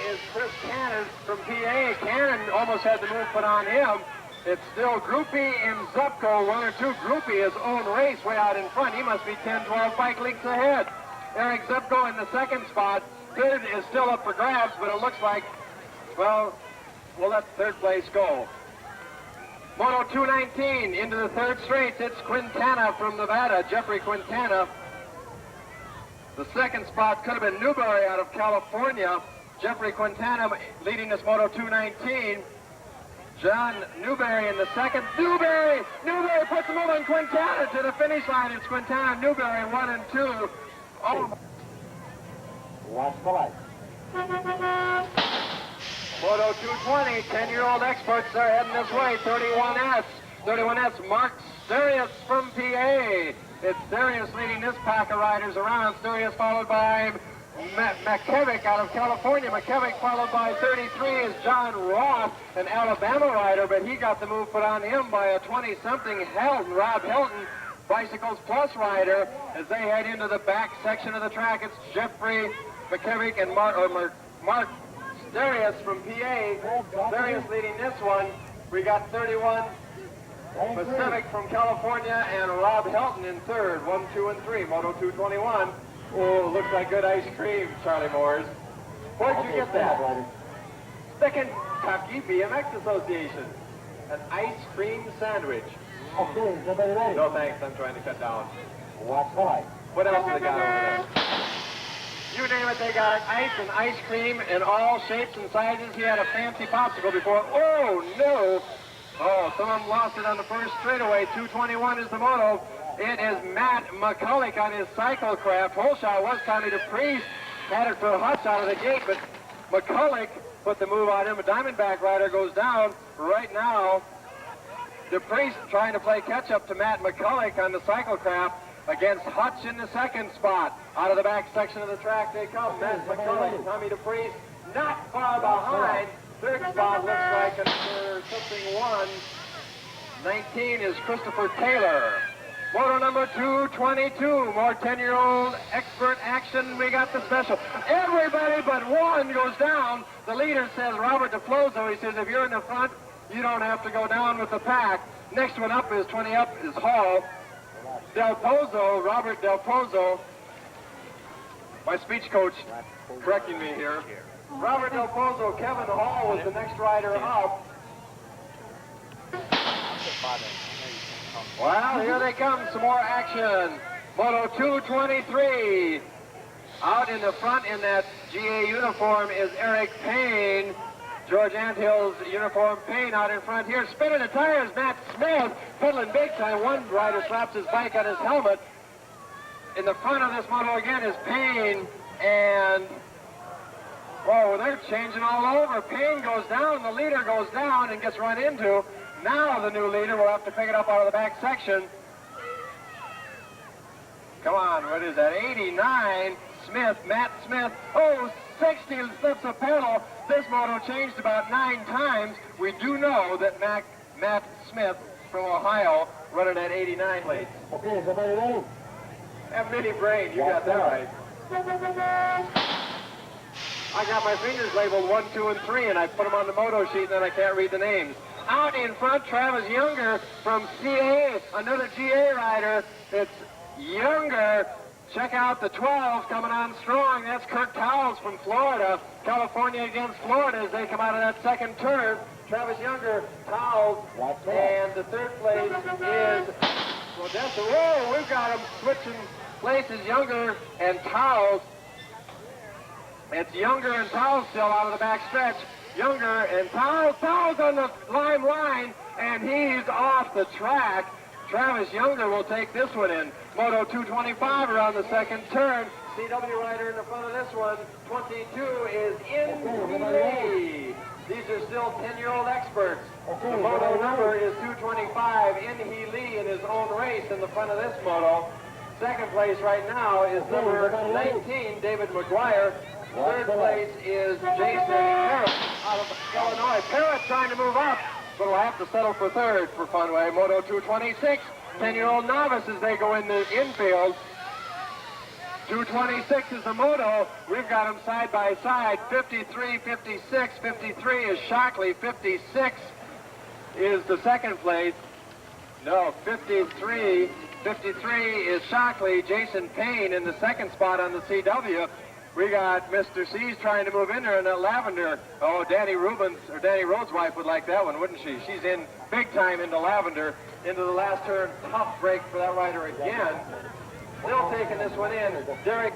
is Chris Cannon from PA. Cannon almost had the move put on him. It's still Groupie and Zupko, 1 or 2. Groupie, his own race, way out in front. He must be 10, 12 bike lengths ahead. Eric Zupko in the second spot. Third is still up for grabs, but it looks like, well, we'll let third place go. Moto 219 into the third straight. It's Quintana from Nevada, Jeffrey Quintana. The second spot could have been Newberry out of California. Jeffrey Quintana leading this Moto 219. John Newberry in the second. Newberry puts the move on Quintana to the finish line. It's Quintana, Newberry, 1 and 2. Oh. Watch the light. Moto 220, 10-year-old experts are heading this way. 31S. 31S, Mark Sirius from PA. It's Sirius leading this pack of riders around. Sirius followed by McKevick out of California. McKevick followed by 33 is John Roth, an Alabama rider, but he got the move put on him by a 20-something Rob Hilton, Bicycles Plus rider. As they head into the back section of the track, it's Jeffrey McKevick and Mark Sirius from PA. Sirius leading this one. We got 31 Pacific from California and Rob Hilton in third. 1, 2, and 3. Moto 221. Oh, looks like good ice cream, Charlie Moores. Where'd you get that? The Kentucky BMX Association. An ice cream sandwich. Okay, is everybody ready? No thanks, I'm trying to cut down. Watch the light. What else have they got over there? You name it, they got ice and ice cream in all shapes and sizes. He had a fancy popsicle before. Oh, no. Oh, someone lost it on the first straightaway. 221 is the moto. It is Matt McCulloch on his Cyclecraft. Whole shot was Tommy DePriest. Had it for Hutch out of the gate, but McCulloch put the move on him. A Diamondback rider goes down right now. DePriest trying to play catch-up to Matt McCulloch on the Cyclecraft against Hutch in the second spot. Out of the back section of the track they come. Matt McCulloch, Tommy DePriest, not far behind. Third spot looks like another something 1. 19 is Christopher Taylor. Moto number 222, more 10-year-old expert action. We got the special. Everybody but one goes down. The leader says, Robert DeFlozo, he says, if you're in the front, you don't have to go down with the pack. Next one up is 20 up is Hall. Del Pozo, Robert Del Pozo, my speech coach correcting me here. Robert Del Pozo, Kevin Hall was the next rider up. Well, here they come, some more action. Moto 223. Out in the front in that GA uniform is Eric Payne. George Anthill's uniform, Payne out in front here. Spinning the tires, Matt Smith, pedaling big time. One rider slaps his bike on his helmet. In the front of this moto again is Payne, and whoa, they're changing all over. Payne goes down, the leader goes down and gets run into. Now the new leader will have to pick it up out of the back section. Come on, what is that? 89, Smith, Matt Smith. Oh, 60 slips a pedal. This moto changed about 9 times. We do know that Matt Smith from Ohio running at 89 late. Okay, is everybody ready? Have mini brain, you got that right. I got my fingers labeled 1, 2, and 3, and I put them on the moto sheet, and then I can't read the names. Out in front, Travis Younger from CA, another GA rider. It's Younger. Check out the 12 coming on strong. That's Kirk Towles from Florida. California against Florida as they come out of that second turn. Travis Younger, Towles, and the third place is Odessa. Whoa, we've got them switching places, Younger and Towles. It's Younger and Towles still out of the back stretch. Younger and Towles on the lime line, and he's off the track. Travis Younger will take this one in. Moto 225 around the second turn. CW rider in the front of this one. 22 is NBL. These are still 10-year-old experts. The moto number is 225. Inhee Lee in his own race in the front of this moto. Second place right now is number 19, David McGuire. Third place is Jason Parrott out of Illinois. Parrott trying to move up, but will have to settle for third for Funway. Moto 226, 10-year-old novice as they go in the infield. 226 is the moto. We've got them side by side. 53, 56. 53 is Shockley. 56 is the second place. No, 53. 53 is Shockley. Jason Payne in the second spot on the CW. We got Mr. C's trying to move in there in that lavender. Oh, Danny Rhodes' wife would like that one, wouldn't she? She's in big time into lavender. Into the last turn. Tough break for that rider again. Still taking this one in. Derek.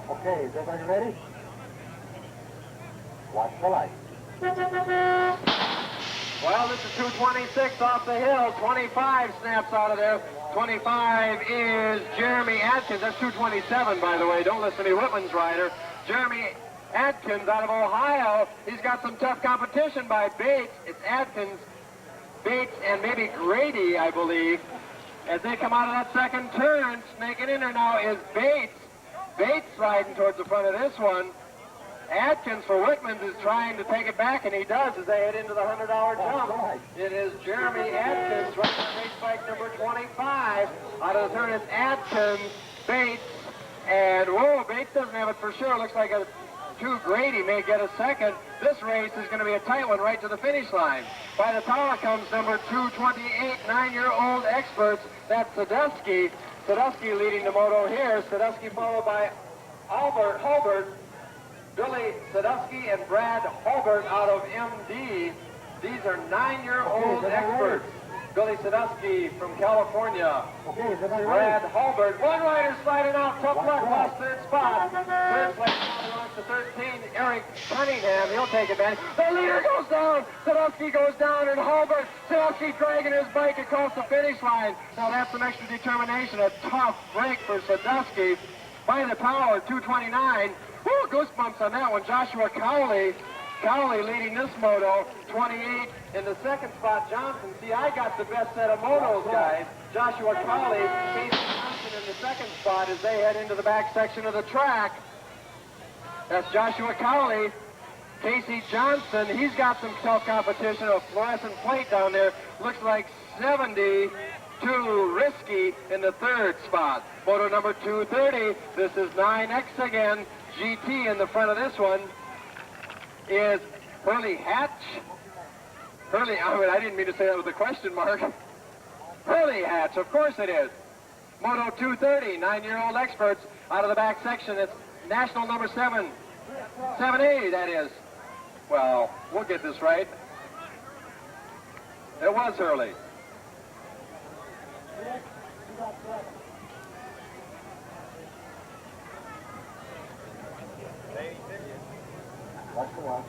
Okay, is everybody ready? Watch the light. Well, this is 226 off the hill. 25 snaps out of there. 25 is Jeremy Atkins. That's 227, by the way. Don't listen to Whitman's rider. Jeremy Atkins out of Ohio. He's got some tough competition by Bates. It's Atkins, Bates, and maybe Grady, I believe. As they come out of that second turn, snaking in there now is Bates. Bates riding towards the front of this one. Atkins for Whitman's is trying to take it back, and he does as they head into the $100 jump. It is Jeremy Atkins running on race bike number 25. Out of the turn, it's Atkins, Bates, and whoa, Bates doesn't have it for sure. Looks like a 2 Grady may get a second. This race is going to be a tight one right to the finish line. By the tower comes number 228, 9-year-old experts. That's Sadusky. Sadusky leading the moto here. Sadusky followed by Hulbert, Billy Sadusky, and Brad Hulbert out of MD. These are 9-year-old experts. Billy Sadusky from California. Okay, is everybody Brad ready? Hulbert. One rider sliding out. Tough luck. Lost third spot. Third place belongs to 13. Eric Cunningham. He'll take advantage. The leader goes down. Sadusky goes down, and Hulbert. Sadusky dragging his bike across the finish line. Now that's some extra determination. A tough break for Sadusky. By the tower, 229. Woo, goosebumps on that one. Joshua Cowley. Cowley leading this moto, 28 in the second spot. Johnson, see, I got the best set of motos, guys. Joshua Cowley, Casey Johnson in the second spot as they head into the back section of the track. That's Joshua Cowley. Casey Johnson, he's got some tough competition. A fluorescent plate down there. Looks like 70 to Risky in the third spot. Moto number 230. This is 9X again. GT in the front of this one is Hurley Hatch. Hurley, I didn't mean to say that with a question mark. Hurley Hatch, of course it is. Moto 230, 9-year-old experts out of the back section. It's national number 7. 7A, that is. Well, we'll get this right. It was Hurley. Watch the watch.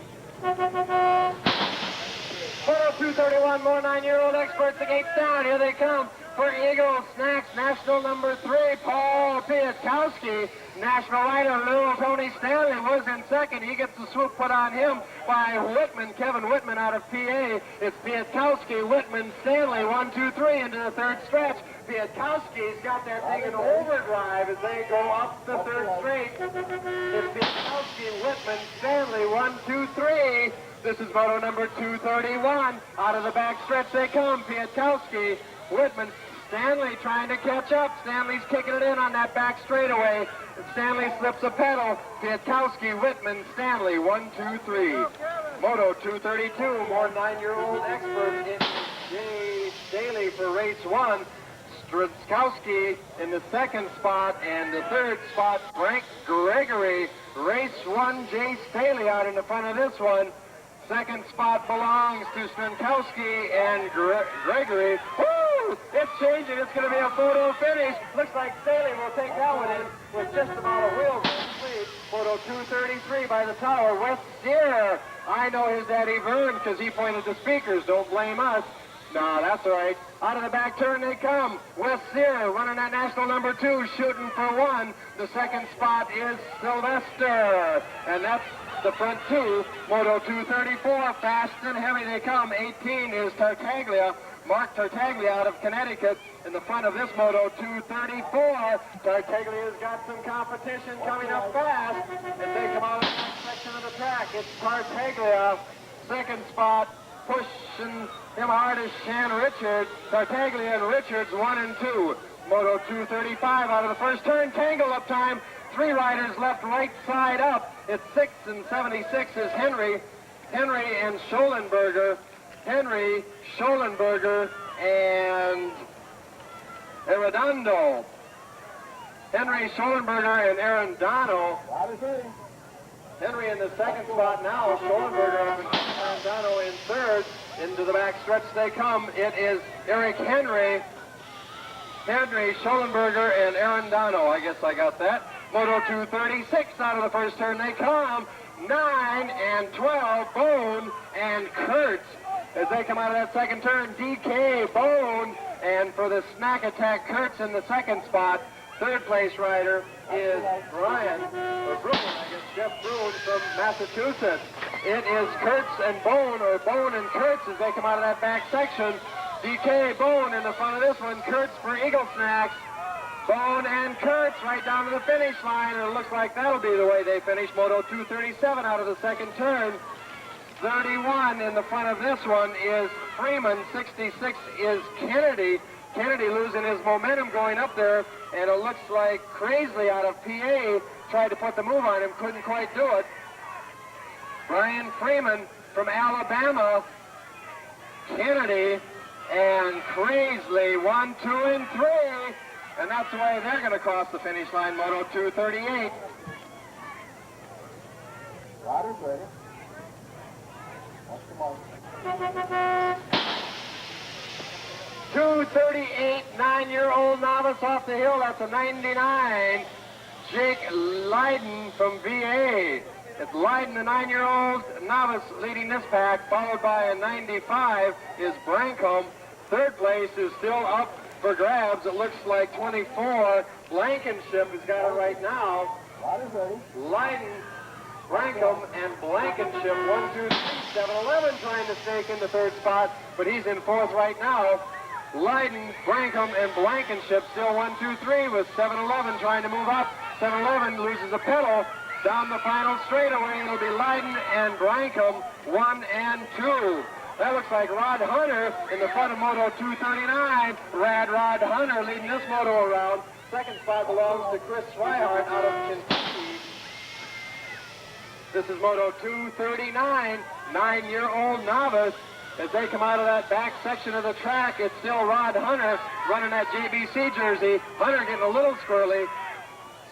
Moto 231, more 9-year-old experts. The gates down. Here they come for Eagle Snacks. National number 3, Paul Piatkowski. National rider, little Tony Stanley was in second. He gets the swoop put on him by Whitman, Kevin Whitman out of PA. It's Piatkowski, Whitman, Stanley, 1, 2, 3 into the third stretch. Piatkowski's got that thing in overdrive as they go up the third straight. It's Piatkowski, Whitman, Stanley, 1, 2, 3. This is moto number 231. Out of the back stretch they come. Piatkowski, Whitman, Stanley trying to catch up. Stanley's kicking it in on that back straightaway. Stanley slips a pedal. Piatkowski, Whitman, Stanley, 1, 2, 3. Moto 232, more 9-year-old experts in Jay Daly for race 1. Strzelkowski in the second spot, and the third spot, Frank Gregory. Race 1, Jay Staley out in the front of this one. Second spot belongs to Strzelkowski and Gregory. Woo! It's changing. It's going to be a photo finish. Looks like Staley will take that one in with just about a wheel complete. Photo 233 by the tower. Wes Steer. I know his daddy Vern because he pointed the speakers. Don't blame us. No, that's all right. Out of the back turn they come. Wes Sear running at national number 2, shooting for 1. The second spot is Sylvester. And that's the front 2. Moto 234, fast and heavy they come. 18 is Tartaglia. Mark Tartaglia out of Connecticut in the front of this Moto 234. Tartaglia's got some competition coming up fast as they come out of the next section of the track. It's Tartaglia. Second spot, pushing him hard is Shan Richards. Tartaglia and Richards, 1 and 2. Moto 235 out of the first turn. Tangle up time. 3 riders left, right side up. It's 6 and 76 is Henry. Henry and Schollenberger. Henry, Schollenberger, and Arredondo. Henry, Schollenberger, and Arredondo. Henry in the second spot now. Schollenberger up and Arredondo in third. Into the back stretch they come. It is Eric Henry, Schollenberger, and Arredondo. I guess I got that. Moto 236 out of the first turn they come. 9 and 12, Bone and Kurtz. As they come out of that second turn, DK, Bone, and for the snack attack, Kurtz in the second spot. Third place rider is Brian, or Bruin, I guess, Jeff Bruin from Massachusetts. It is Kurtz and Bone, or Bone and Kurtz, as they come out of that back section. DK, Bone in the front of this one, Kurtz for Eagle Snacks. Bone and Kurtz right down to the finish line, and it looks like that'll be the way they finish. Moto 237 out of the second turn. 31 in the front of this one is Freeman. 66 is Kennedy. Kennedy losing his momentum going up there, and it looks like Crazley out of PA tried to put the move on him, couldn't quite do it. Brian Freeman from Alabama, Kennedy, and Crazley, 1, 2, and 3. And that's the way they're going to cross the finish line, Moto 238. Riders ready. Let's come on. 238, 9-year-old novice off the hill. That's a 99. Jake Leiden from VA. It's Leiden, the 9-year-old novice, leading this pack, followed by a 95 is Brankham. Third place is still up for grabs. It looks like 24. Blankenship has got it right now. Riders ready. Leiden, Brankham, and Blankenship. 1, 2, 3, 7-11 trying to stake in the third spot, but he's in fourth right now. Leiden, Brankham, and Blankenship still 1, 2, 3 with 7-11 trying to move up. 7-11 loses a pedal. Down the final straightaway, it'll be Leiden and Brankham, 1 and 2. That looks like Rod Hunter in the front of Moto 239. Rod Hunter leading this moto around. Second spot belongs to Chris Swihart out of Kentucky. This is Moto 239, 9-year-old novice. As they come out of that back section of the track, it's still Rod Hunter running that JBC jersey. Hunter getting a little squirrely.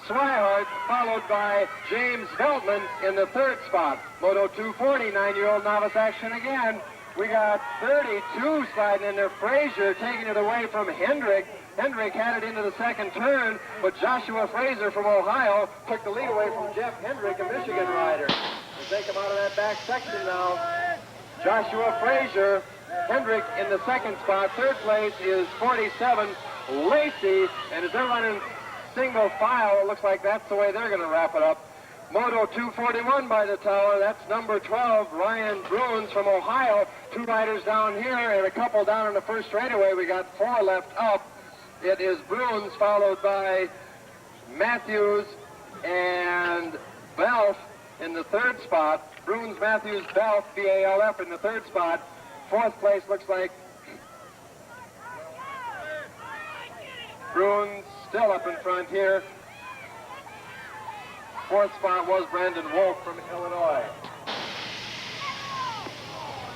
Swihart followed by James Veltman in the third spot. Moto 240, 9-year-old novice action again. We got 32 sliding in there. Frazier taking it away from Hendrick. Hendrick had it into the second turn, but Joshua Frazier from Ohio took the lead away from Jeff Hendrick, a Michigan rider. As they come out of that back section now, Joshua Frazier, Hendrick in the second spot. Third place is 47, Lacey, and as they're running single file, it looks like that's the way they're going to wrap it up. Moto 241 by the tower, that's number 12, Ryan Bruins from Ohio. 2 riders down here and a couple down in the first straightaway. We got 4 left up. It is Bruins followed by Matthews and Belf in the third spot. Bruins, Matthews, Belf, BALF in the third spot. Fourth place looks like Bruins still up in front here. Fourth spot was Brandon Wolf from Illinois.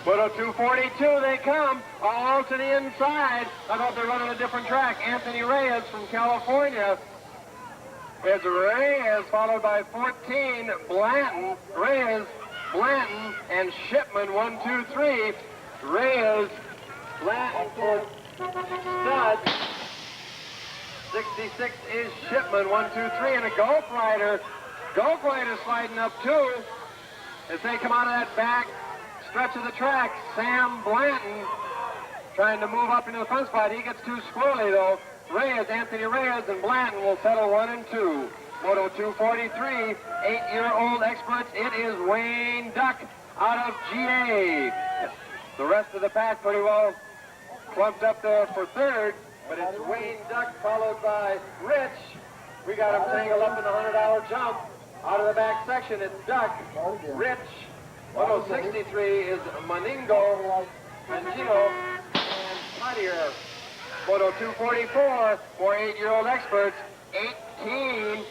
Moto 242, they come all to the inside. I thought they're running a different track. Anthony Reyes from California. It's Reyes followed by 14, Blanton. Reyes, Blanton, and Shipman, 1, 2, 3. Reyes, Blanton for Stud. 66 is Shipman, 1, 2, 3, and a Gulf Rider. Gulf Rider sliding up too. As they come out of that back stretch of the track, Sam Blanton trying to move up into the front spot. He gets too squirrely though. Reyes, Anthony Reyes, and Blanton will settle 1 and 2. Moto 243, 8-year-old experts. It is Wayne Duck out of GA. The rest of the pack pretty well clumped up there for third, but it's Wayne Duck followed by Rich. We got him tangled up in the $100 jump. Out of the back section, it's Duck, Rich. Moto 63 is Maningo, Mangino, and Puttier. Moto 244 for 8-year-old experts. 18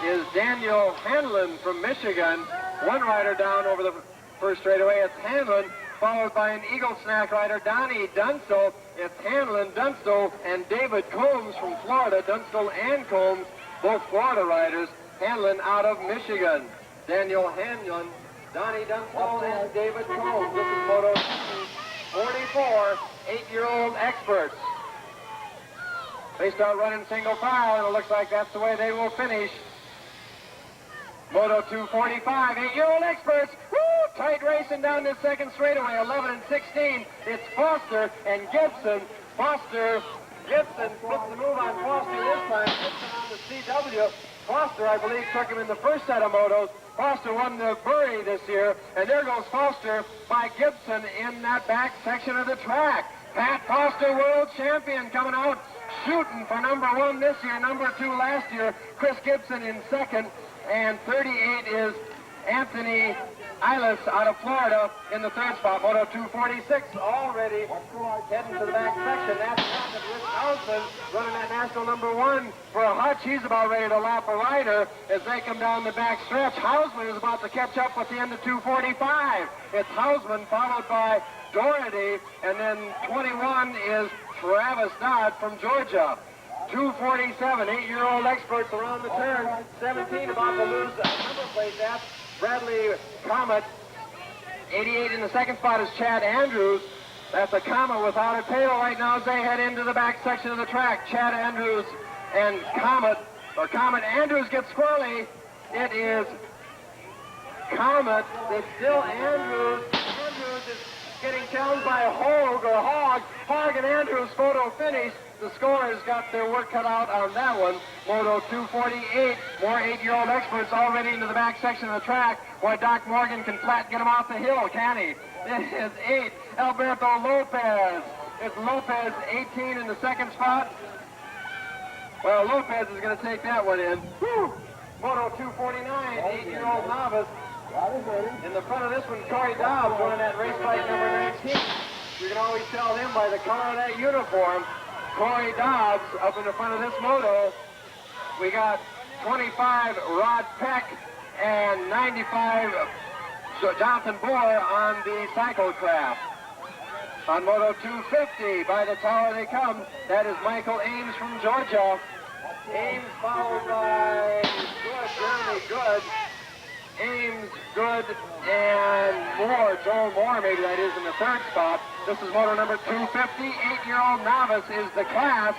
is Daniel Hanlon from Michigan. One rider down over the first straightaway. It's Hanlon, followed by an Eagle Snack rider, Donnie Dunstall. It's Hanlon, Dunstall, and David Combs from Florida. Dunstall and Combs, both Florida riders. Hanlon out of Michigan. Daniel Hanlon, Donnie Dunstall, and David Combs. This is Moto 44, 8-year-old experts. They start running single file, and it looks like that's the way they will finish. Moto 245, 8-year-old experts. Woo! Tight racing down this second straightaway, 11 and 16. It's Foster and Gibson. Gibson flips the move on Foster this time. Gibson on the CW. Foster, I believe, took him in the first set of motos. Foster won the Bury this year, and there goes Foster by Gibson in that back section of the track. Pat Foster, world champion, coming out shooting for number 1 this year, number 2 last year. Chris Gibson in second, and 38 is Anthony Eilis out of Florida in the third spot. Moto 246 already heading to the back section. That's Rich Hausman running that national number 1 for a hutch. He's about ready to lap a rider as they come down the back stretch. Hausman is about to catch up with the end of 245. It's Hausman followed by Doherty, and then 21 is Travis Dodd from Georgia. 247, 8-year-old experts around the turn. 17 about to lose a number plate. That's Bradley Comet. 88 in the second spot is Chad Andrews. That's a Comet without a tail right now as they head into the back section of the track. Chad Andrews and Comet Andrews gets squirrely. It is Comet. It's still Andrews. Andrews is getting challenged by Hogg. Hogg and Andrews photo finish. The scorers got their work cut out on that one. Moto 248, more 8-year-old experts already into the back section of the track. Boy, Doc Morgan can flat get him off the hill, can he? It is 8, Alberto Lopez. It's Lopez, 18 in the second spot. Well, Lopez is going to take that one in. Whew. Moto 249, 8-year-old novice. In the front of this one, Corey Dobbs running that race bike number 19. You can always tell him by the color of that uniform. Corey Dobbs up in the front of this moto. We got 25 Rod Peck and 95 Jonathan Bohr on the cyclocraft. On Moto 250, by the tower they come. That is Michael Ames from Georgia. Ames followed by Jeremy Good. Ames, Good, and Moore, Joel Moore, maybe that is in the third spot. This is moto number 250. 8-year-old novice is the class.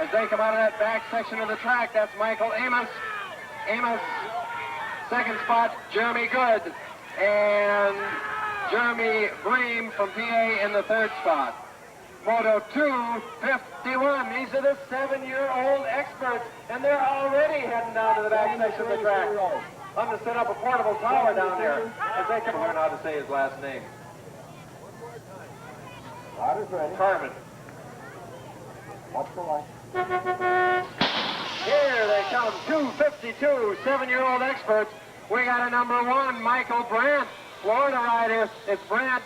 As they come out of that back section of the track, that's Michael Amos. Second spot, Jeremy Good. And Jeremy Bream from PA in the third spot. Moto 251. These are the 7-year-old experts, and they're already heading down to the back section of the track. I'm going to set up a portable tower down there as they can learn how to say his last name. Carmen. Here they come, 252, 7-year-old experts. We got a number 1, Michael Brandt, Florida rider. It's Brandt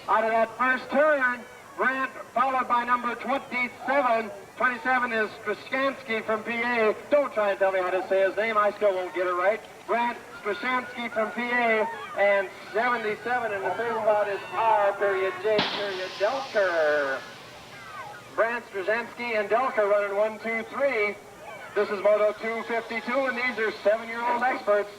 out of that first turn. Brandt followed by number 27. 27 is Strashansky from PA. Don't try and tell me how to say his name. I still won't get it right. Brandt Strashansky from PA. And 77 in the third spot is R.J. Delker. Brandt Strashansky and Delker running 1, 2, 3. This is Moto 252, and these are 7-year-old experts.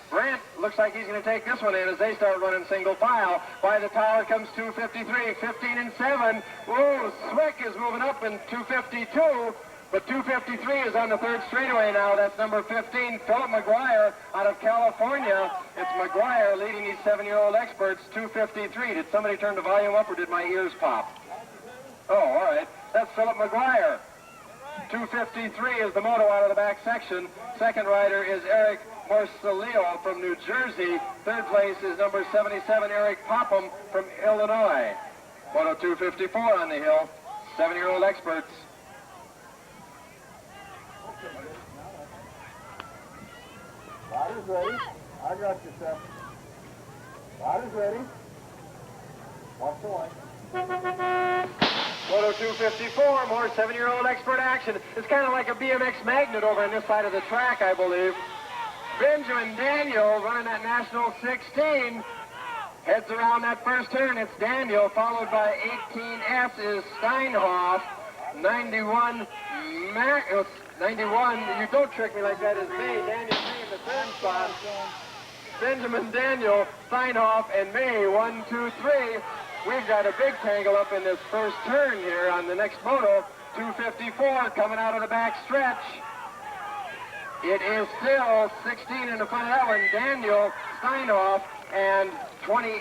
Brandt looks like he's going to take this one in as they start running single file. By the tower comes 253, 15 and 7. Whoa, Swick is moving up in 252, but 253 is on the third straightaway now. That's number 15, Philip McGuire out of California. It's McGuire leading these 7-year-old experts, 253. Did somebody turn the volume up or did my ears pop? Oh, all right. That's Philip McGuire. 253 is the moto out of the back section. Second rider is Eric Morcillo from New Jersey. Third place is number 77, Eric Popham from Illinois. Moto 254 on the hill. 7-year-old experts. Rider's ready. I got you, Seth. Rider's ready. Watch the line. Moto Moto 254, more 7-year-old expert action. It's kind of like a BMX magnet over on this side of the track, I believe. Benjamin Daniel running that National 16. Heads around that first turn. It's Daniel, followed by 18S is Steinhoff. 91, 91, you don't trick me like that, is May. Daniel May in the third spot. Benjamin Daniel, Steinhoff, and May, 1, 2, 3. We've got a big tangle up in this first turn here on the next moto. 254 coming out of the back stretch. It is still 16 in the front of that one. Daniel, Steinhoff, and 28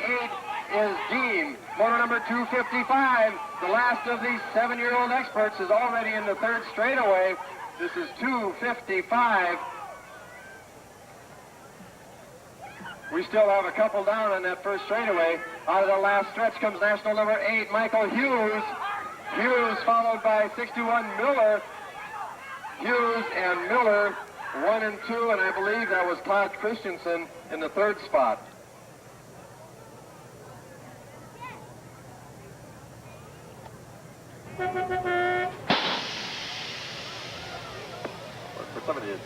is Dean. Moto number 255. The last of these 7-year-old experts is already in the third straightaway. This is 255. We still have a couple down on that first straightaway. Out of the last stretch comes national number 8, Michael Hughes. Hughes followed by 61 Miller. Hughes and Miller, 1 and 2, and I believe that was Todd Christensen in the third spot. For some of it is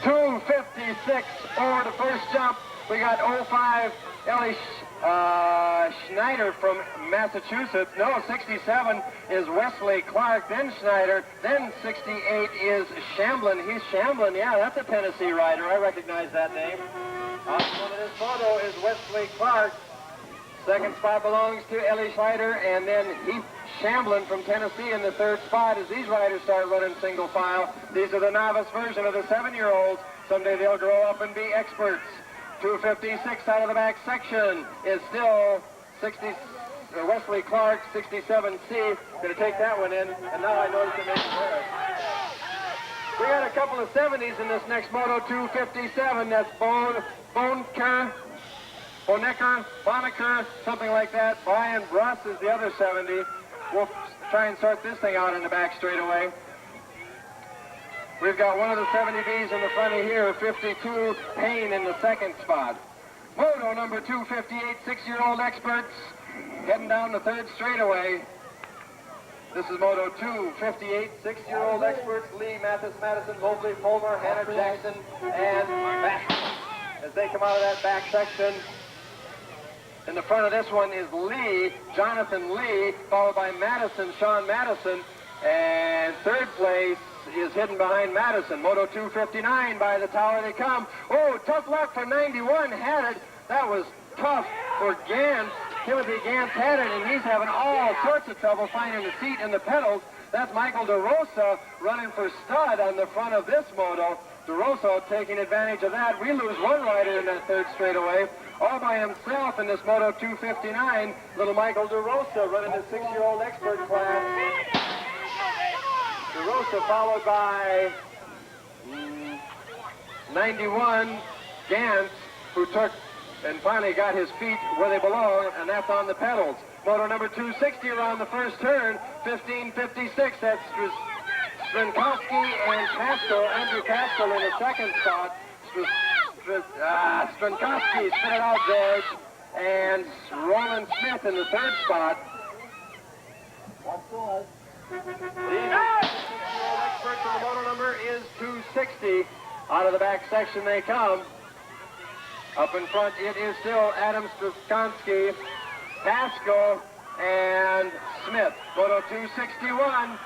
256 over the first jump. We got 05 Ellie Schneider from Massachusetts. No, 67 is Wesley Clark, then Schneider, then 68 is Shamblin. He's Shamblin, yeah, that's a Tennessee rider. I recognize that name. On one of this photo is Wesley Clark. Second spot belongs to Ellie Schneider, and then Heath Shamblin from Tennessee in the third spot as these riders start running single file. These are the novice version of the 7-year-olds. Someday they'll grow up and be experts. 256 out of the back section is still Wesley Clark, 67C. Going to take that one in, and now I notice it makes it. We got a couple of 70s in this next Moto 257. That's Bonecker, something like that. Brian Bruss is the other 70. We'll try and sort this thing out in the back straightaway. We've got one of the 70Bs in the front of here, 52 Payne in the second spot. Moto number 258, 6-year-old experts, heading down the third straightaway. This is Moto 258, 6-year-old experts, Lee, Mathis, Madison, Mobley, Fulmer, Hannah Jackson, and Matt. As they come out of that back section, in the front of this one is Lee, Jonathan Lee, followed by Madison, Sean Madison, and third place is hidden behind Madison. Moto 259, by the tower they come. Oh, tough luck for 91, had it. That was tough for Gantz. Timothy Gantz had it, and he's having all sorts of trouble finding the seat and the pedals. That's Michael DeRosa running for stud on the front of this moto. DeRosa taking advantage of that. We lose one rider in that third straightaway. All by himself in this Moto 259, little Michael DeRosa running the 6-year-old expert class. DeRosa followed by 91 Gantz, who took and finally got his feet where they belong, and that's on the pedals. Moto number 260 around the first turn, 1556. That's Strankowski and Pascal, Andrew Pascal in the second spot. Strankowski spit it out, George, and Roland Smith in the third spot. The expert for the moto number is 260. Out of the back section they come. Up in front, it is still Adam Strankowski, Pascal, and Smith. Moto 261.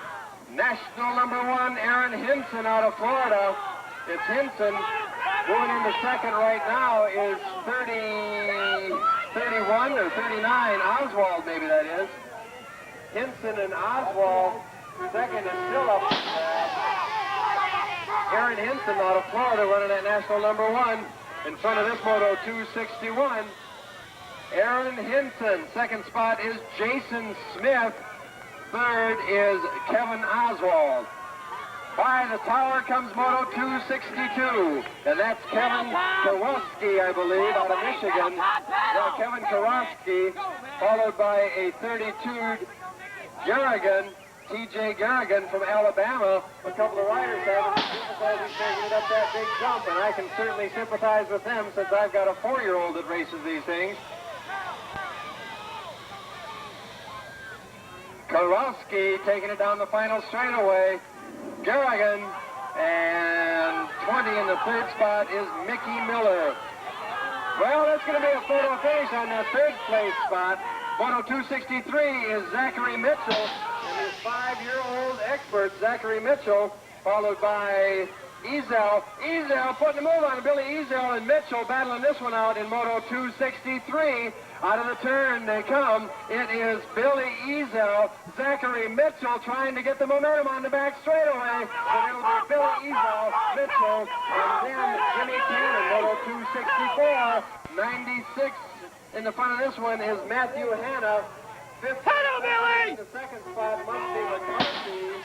National number 1, Aaron Hinson out of Florida. It's Hinson. Moving into second right now is 31 or 39. Oswald, maybe that is. Hinson and Oswald. Second is still up. Aaron Hinson out of Florida running at national number 1. In front of this Moto 261. Aaron Hinson. Second spot is Jason Smith. Third is Kevin Oswald. By the tower comes Moto 262, and that's Kevin Kowalski, I believe, out of Michigan. Now Kevin Kowalski, followed by a 32 Garrigan, TJ Garrigan from Alabama. A couple of riders haven't sympathized taking it up that big jump, and I can certainly sympathize with them since I've got a 4-year-old that races these things. Karofsky taking it down the final straightaway. Garrigan, and 20 in the third spot is Mickey Miller. Well, that's going to be a photo finish on that third place spot. Moto 263 is Zachary Mitchell, and his 5-year-old expert, Zachary Mitchell, followed by Ezel. Ezel putting a move on Billy Ezel and Mitchell battling this one out in Moto 263. Out of the turn they come. It is Billy Ezel, Zachary Mitchell trying to get the momentum on the back straightaway. So it'll be Billy Ezel, Mitchell, and then Jimmy Cannon, Moto 264. 96 in the front of this one is Matthew Hanna. Hello, Billy! The second spot must be McCarthy.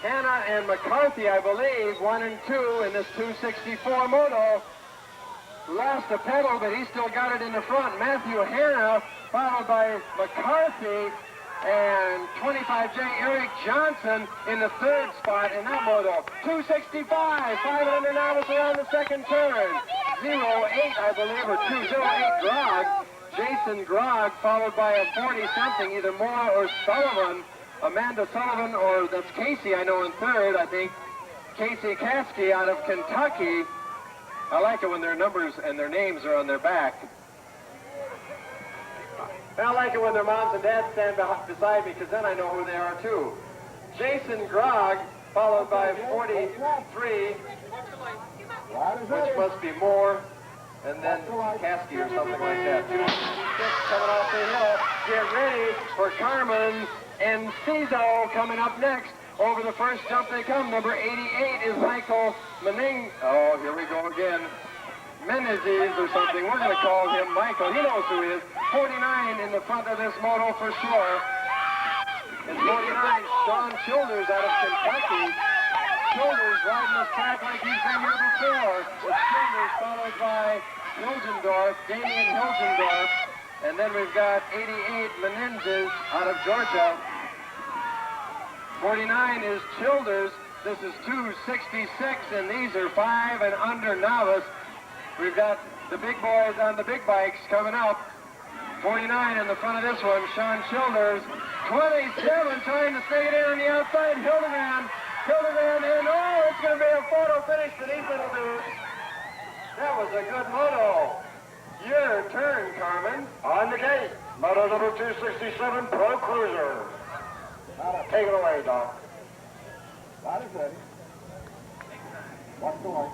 Hanna and McCarthy, I believe, 1 and 2 in this 264 moto. Lost a pedal, but he still got it in the front. Matthew Hanna, followed by McCarthy, and 25J Eric Johnson in the third spot in that moto. 265, 500 novice around the second turn. 08, I believe, or 208 Grog. Jason Grog, followed by a 40-something, either Moore or Sullivan. Amanda Sullivan, or that's Casey, I know, in third, I think. Casey Kasky out of Kentucky. I like it when their numbers and their names are on their back. I like it when their moms and dads stand beside me, because then I know who they are, too. Jason Grog, followed by 43, which must be Moore, and then Kasky or something like that. 206 coming off the hill. Get ready for Carmen and Cizo coming up next. Over the first jump they come. Number 88 is Michael Mening. Oh, here we go again. Menezes or something. We're going to call him Michael. He knows who he is. 49 in the front of this moto for sure. It's 49, Sean Childers out of Kentucky. Childers riding this track like he's been here before. It's Childers followed by Hilgendorf, Damian Hilgendorf. And then we've got 88 Menendez out of Georgia. 49 is Childers. This is 266, and these are 5 and under novice. We've got the big boys on the big bikes coming up. 49 in the front of this one, Sean Childers. 27 trying to stay there on the outside, Hildebrand. Hildebrand in, oh, it's going to be a photo finish for these little dudes. That was a good moto. Your turn, Carmen. On the gate, moto number 267, Pro Cruiser. Take it away, Doc. That is ready. Watch the light.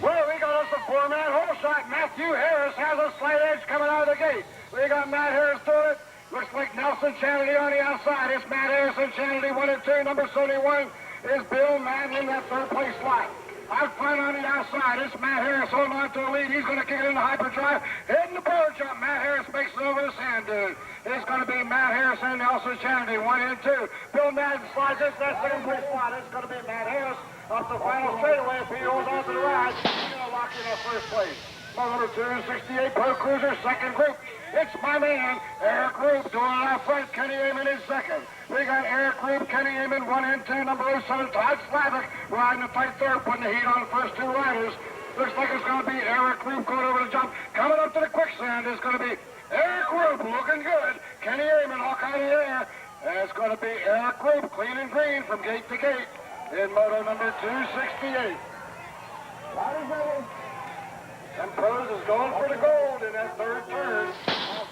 Well, we got us a 4-man hole shot. Matthew Harris has a slight edge coming out of the gate. We got Matt Harris to it. Looks like Nelson Chanity on the outside. It's Matt Harris and Chanity 1 and 2. Number 71 is Bill Madden in that third place slot. Out front on the outside, it's Matt Harris holding on to the lead. He's going to kick it into hyperdrive. Hitting the bird jump. Matt Harris makes it over the sand dune. It's going to be Matt Harris and Nelson Chanity, 1 and 2. Bill Madden slides into that second place slot. It's going to be Matt Harris up the final straightaway. If he holds on to the ride, he's going to lock in that first place. Number 268 Pro Cruiser, second group. It's my man, Eric Roop, doing it out front. Kenny Amon is second. We got Eric Roop, Kenny Amon, 1 and 2. Number 07, Todd Slavic, riding the tight third, putting the heat on the first 2 riders. Looks like it's going to be Eric Roop going over the jump. Coming up to the quicksand is going to be Eric Roop, looking good. Kenny Amon, all kind of air. And it's going to be Eric Roop, clean and green from gate to gate in moto number 268. And Pros is going for the gold in that third turn.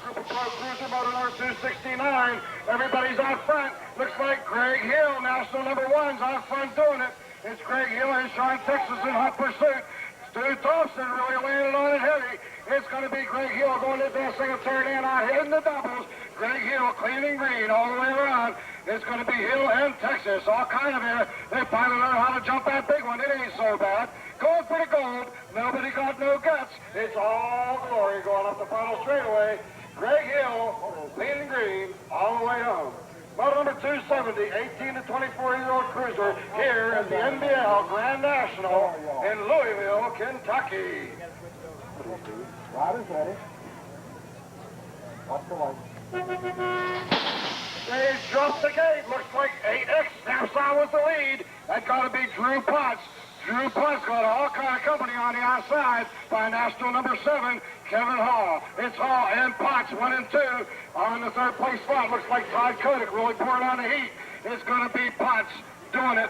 Group of Pro Cruiser, motor number 269. Everybody's out front. Looks like Greg Hill, national number 1's out front doing it. It's Greg Hill and Sean Texas in hot pursuit. Stu Thompson really landed on it heavy. It's going to be Greg Hill going to that second turn in out hitting the doubles. Greg Hill clean and green all the way around. It's going to be Hill and Texas, all kind of air. They finally learned how to jump that big one. It ain't so bad. Going for the gold. Nobody got no guts. It's all glory going up the final straightaway. Greg Hill, clean and green, all the way home. Model number 270, 18 to 24-year-old cruiser here at the NBL Grand National in Louisville, Kentucky. Riders ready. Watch the light. They dropped the gate. Looks like 8X snaps on with the lead. That got to be Drew Potts. Drew Potts got all kind of company on the outside by national number 7, Kevin Hall. It's Hall and Potts, 1 and 2 on the third place spot. Looks like Todd Kodak really pouring on the heat. It's going to be Potts doing it.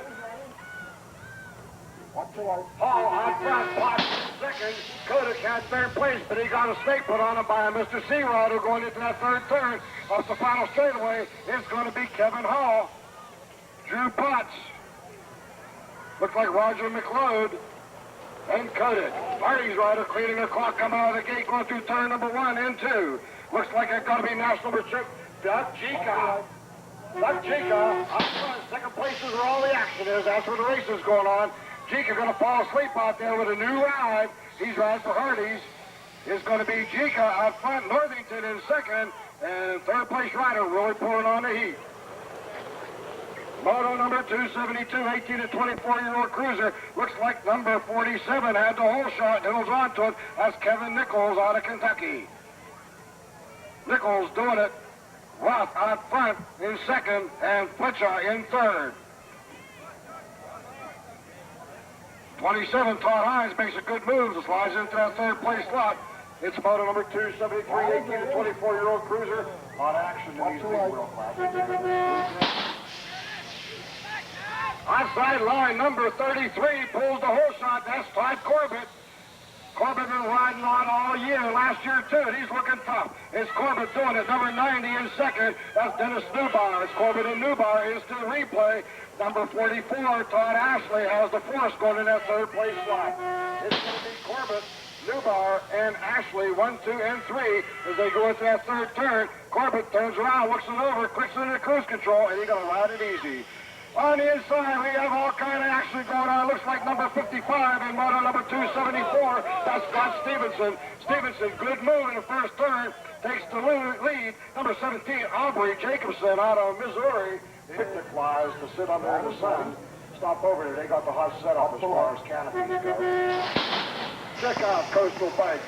Hall on front, Potts second. Kodak had third place, but he got a snake put on him by a Mr. Searoder going into that third turn. Off the final straightaway, it's going to be Kevin Hall. Drew Potts. Looks like Roger McLeod and Kodak. Marty's rider cleaning the clock coming out of the gate going through turn number 1 and 2. Looks like it's going to be national number 2. Doug Chica. Doug Chica up front. Second place is where all the action is. That's where the race is going on. Chica going to fall asleep out there with a new ride. He's riding for Hardee's. It's going to be Chica out front. Northington in second. And third place rider really pulling on the heat. Moto number 272, 18 to 24-year-old cruiser. Looks like number 47 had the whole shot and was onto it. That's Kevin Nichols out of Kentucky. Nichols doing it. Roth out front in second and Fletcher in third. 27, Todd Hines makes a good move. Slides into that third place slot. It's moto number 273, 18 to 24-year-old cruiser on action in these big wheel classes. Outside line number 33 pulls the whole shot. That's Todd Corbett. Corbett been riding on all year. Last year too. He's looking tough. It's Corbett doing it. Number 90 in second. That's Dennis Newbar. It's Corbett and Newbar into the replay. Number 44, Todd Ashley has the force going in that third place slot. It's going to be Corbett, Newbar, and Ashley, 1, 2, and 3 as they go into that third turn. Corbett turns around, looks it over, clicks into cruise control, and he's going to ride it easy. On the inside, we have all kind of action going on. Looks like number 55 and moto number 274. That's Scott Stevenson. Stevenson, good move in the first turn. Takes the lead. Number 17, Aubrey Jacobson out of Missouri. Picnic flies to sit under the sun. Stop over here. They got the hot setup as far as canopies go. Check out Coastal Bikes,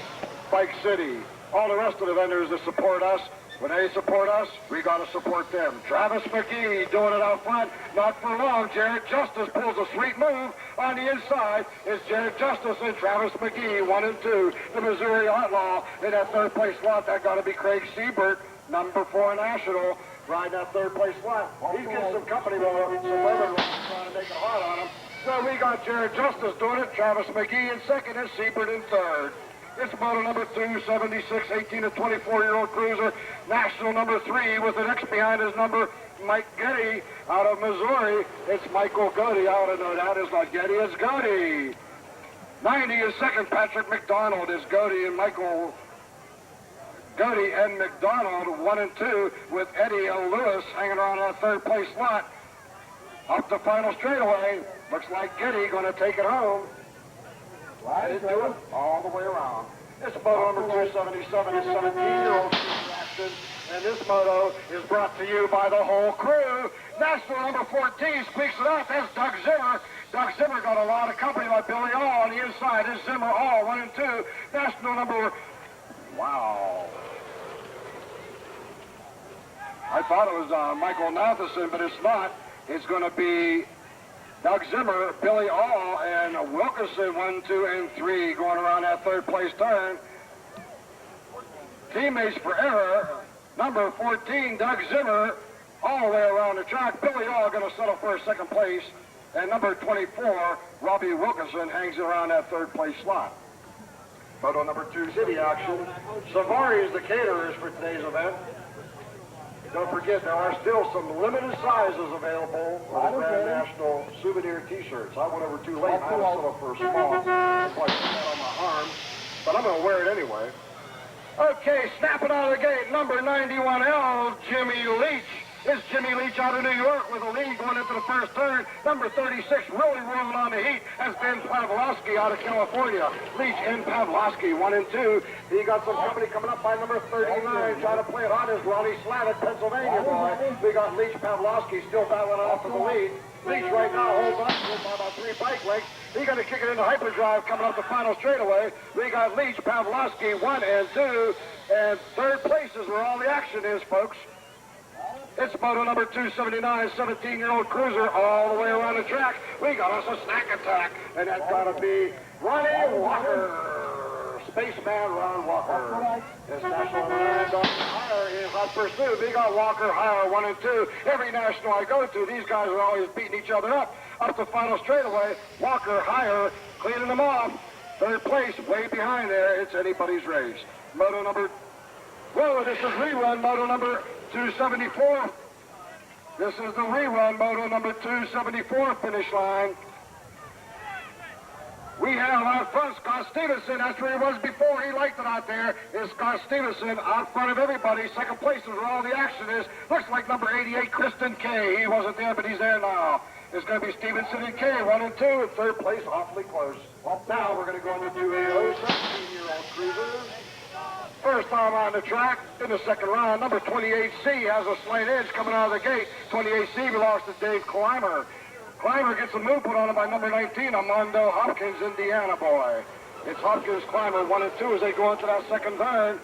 Bike City. All the rest of the vendors that support us. When they support us, we got to support them. Travis McGee doing it out front. Not for long. Jared Justice pulls a sweet move. On the inside is Jared Justice and Travis McGee, 1 and 2. The Missouri Outlaw in that third place slot. That got to be Craig Siebert, number 4 national, riding that third place slot. He's getting some company with some women trying to make it hard on him. So we got Jared Justice doing it. Travis McGee in second and Siebert in third. It's moto number 276, 18 to 24-year-old cruiser. National number 3 with the next behind his number, Mike Getty out of Missouri. It's Michael Godey. I ought to know that. It's not Getty, it's Godey. 90 is second, Patrick McDonald is Godey and Michael Godey and McDonald, 1 and 2 with Eddie L. Lewis hanging around that third place slot. Up the final straightaway. Looks like Getty going to take it home. Right, do it all the way around. It's moto number 277, is 17-year-old action, and this moto is brought to you by the whole crew. National number 14 squeaks it out. That's Doug Zimmer. Doug Zimmer got a lot of company by Billy All on the inside. It's Zimmer All, 1 and 2. National number, wow. I thought it was Michael Matheson, but it's not. It's going to be Doug Zimmer, Billy All, and Wilkerson, 1, 2, and 3 going around that third place turn. Teammates for error, number 14, Doug Zimmer, all the way around the track. Billy All going to settle for a second place. And number 24, Robbie Wilkerson, hangs around that third place slot. Moto number 2, city action. Savari is the caterers for today's event. Don't forget, there are still some limited sizes available for the Grand National souvenir T-shirts. I went over too late. I had to settle for a small. That's why I put that on my arm. But I'm going to wear it anyway. Okay, snapping out of the gate, number 91L, Jimmy Leach. It's Jimmy Leach out of New York with a lead going into the first turn. Number 36, really rolling on the heat, has Ben Pavlovsky out of California. Leach and Pavlovsky, 1 and 2. He got some company coming up by number 39. Trying to play it hot is Ronnie Slavitt, Pennsylvania boy. We got Leach Pavlovsky still battling off for the lead. Leach right now holds on to it by about 3 bike lengths. He's going to kick it into hyperdrive coming up the final straightaway. We got Leach Pavlovsky, 1 and 2. And third place is where all the action is, folks. It's moto number 279, 17-year-old cruiser all the way around the track. We got us a snack attack, and that's got to be Ronnie Walker. Spaceman Ron Walker. This national higher is hot pursuit. We got Walker higher 1 and 2. Every national I go to, these guys are always beating each other up the final straightaway. Walker higher, cleaning them off. Third place, way behind there. It's anybody's race. Moto number, well, this is rerun moto number 274. This is the rerun moto number 274 finish line. We have out front Scott Stevenson. That's where he was before. He liked it out there. Is Scott Stevenson out front of everybody. Second place is where all the action is. Looks like number 88, Kristen Kay. He wasn't there, but he's there now. It's going to be Stevenson and Kay, 1 and 2. In third place, awfully close. Now we're going to go into 280, 17-year-old cruisers. First time on the track in the second round. Number 28C has a slight edge coming out of the gate. 28C belongs to Dave Clymer. Clymer gets a move put on him by number 19, Armando Hopkins, Indiana boy. It's Hopkins, Clymer, 1 and 2 as they go into that second turn.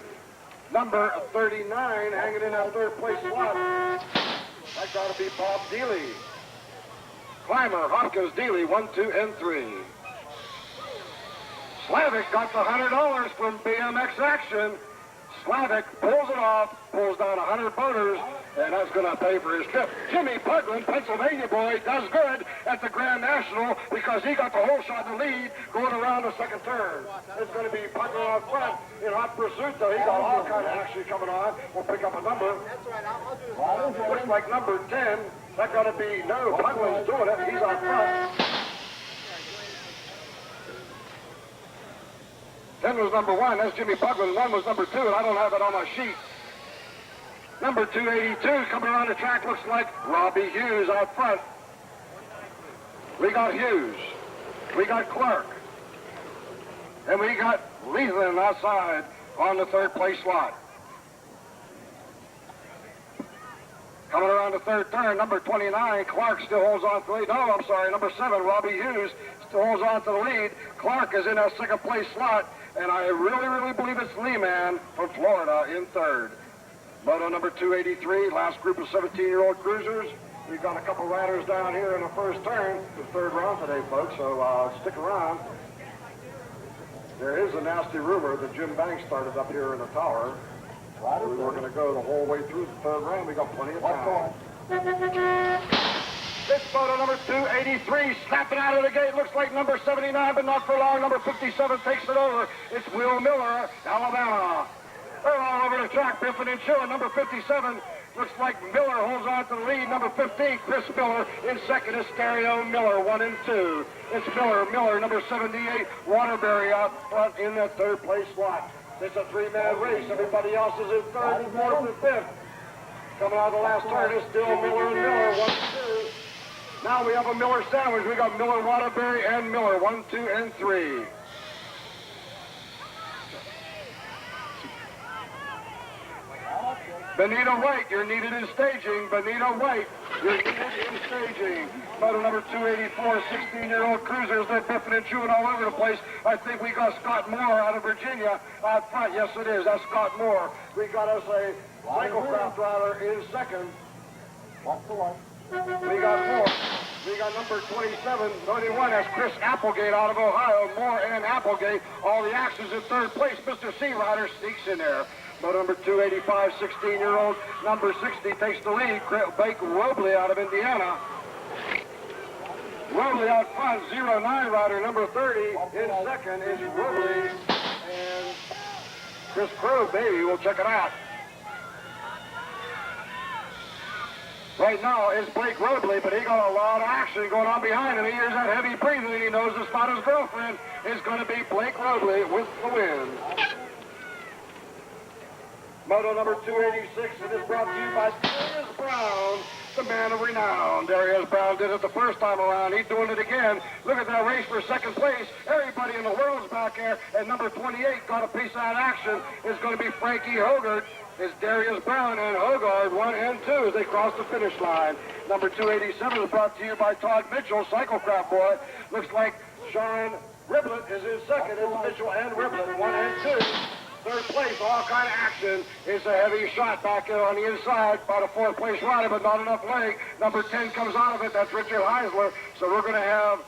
Number 39 hanging in that third place slot. That got to be Bob Dealey. Clymer, Hopkins, Dealey, 1, 2, and 3. Slavic got the $100 from BMX Action. Slavic pulls it off, pulls down 100 voters, and that's going to pay for his trip. Jimmy Pugland, Pennsylvania boy, does good at the Grand National because he got the whole shot in the lead going around the second turn. It's going to be Pugland out front in hot pursuit, though. He got all kind of action coming on. We'll pick up a number. Looks like number 10. That's got to be, no, Pugland's doing it. He's out front. 10 was number 1, that's Jimmy Pugland. 1 was number 2, and I don't have it on my sheet. Number 282 coming around the track looks like Robbie Hughes out front. We got Hughes. We got Clark. And we got Leland outside on the third place slot. Coming around the third turn, number 29, Clark still holds on to the lead. No, I'm sorry, number 7, Robbie Hughes still holds on to the lead. Clark is in that second place slot. And I really believe it's Lehman from Florida in third. Moto number 283, last group of 17-year-old cruisers. We've got a couple riders down here in the first turn, the third round today, folks, so stick around. There is a nasty rumor that Jim Banks started up here in the tower. We were going to go the whole way through the third round. We got plenty of time. This photo number 283, snapping out of the gate, looks like number 79, but not for long. Number 57 takes it over. It's Will Miller, Alabama. They're all over the track, biffing and chewing. Number 57 looks like Miller holds on to the lead. Number 15, Chris Miller. In second is Stereo Miller, 1 and 2. It's Miller, number 78, Waterbury out front in the third place slot. It's a three-man race. Everybody else is in third and fourth and fifth. Coming out of the last turn is still Miller and Miller, 1 and 2. Now we have a Miller sandwich. We got Miller, Waterbury, and Miller, 1, 2, and 3. Benita White, you're needed in staging. Benita White, you're needed in staging. Moto number 284, 16-year-old cruisers. They're biffing and chewing all over the place. I think we got Scott Moore out of Virginia out front. Yes, it is. That's Scott Moore. We got us a cyclocraft rider in second. We got Moore. We got number 27, 31. That's Chris Applegate out of Ohio. Moore and Applegate. All the actions in third place. Mr. C. Rider sneaks in there. Moto number 285, 16-year-old. Number 60 takes the lead. Blake Robley out of Indiana. Robley out front. 09 rider number 30. In second is Robley. And Chris Crow, baby. We'll check it out. Right now is Blake Robley, but he got a lot of action going on behind him. He hears that heavy breathing. He knows it's not his girlfriend. It's going to be Blake Robley with the win. Moto number 286, and is brought to you by Darius Brown, the man of renown. Darius Brown did it the first time around. He's doing it again. Look at that race for second place. Everybody in the world's back there, and number 28 got a piece of that action. It's going to be Frankie Hogarth. It's Darius Brown and Hogarth, 1 and 2, as they cross the finish line. Number 287 is brought to you by Todd Mitchell, Cyclocraft boy. Looks like Sean Riblet is in second. It's Mitchell and Riblet, 1 and 2. Third place, all kind of action. It's a heavy shot back there on the inside by the fourth place rider, but not enough leg. Number 10 comes out of it. That's Richard Heisler. So we're going to have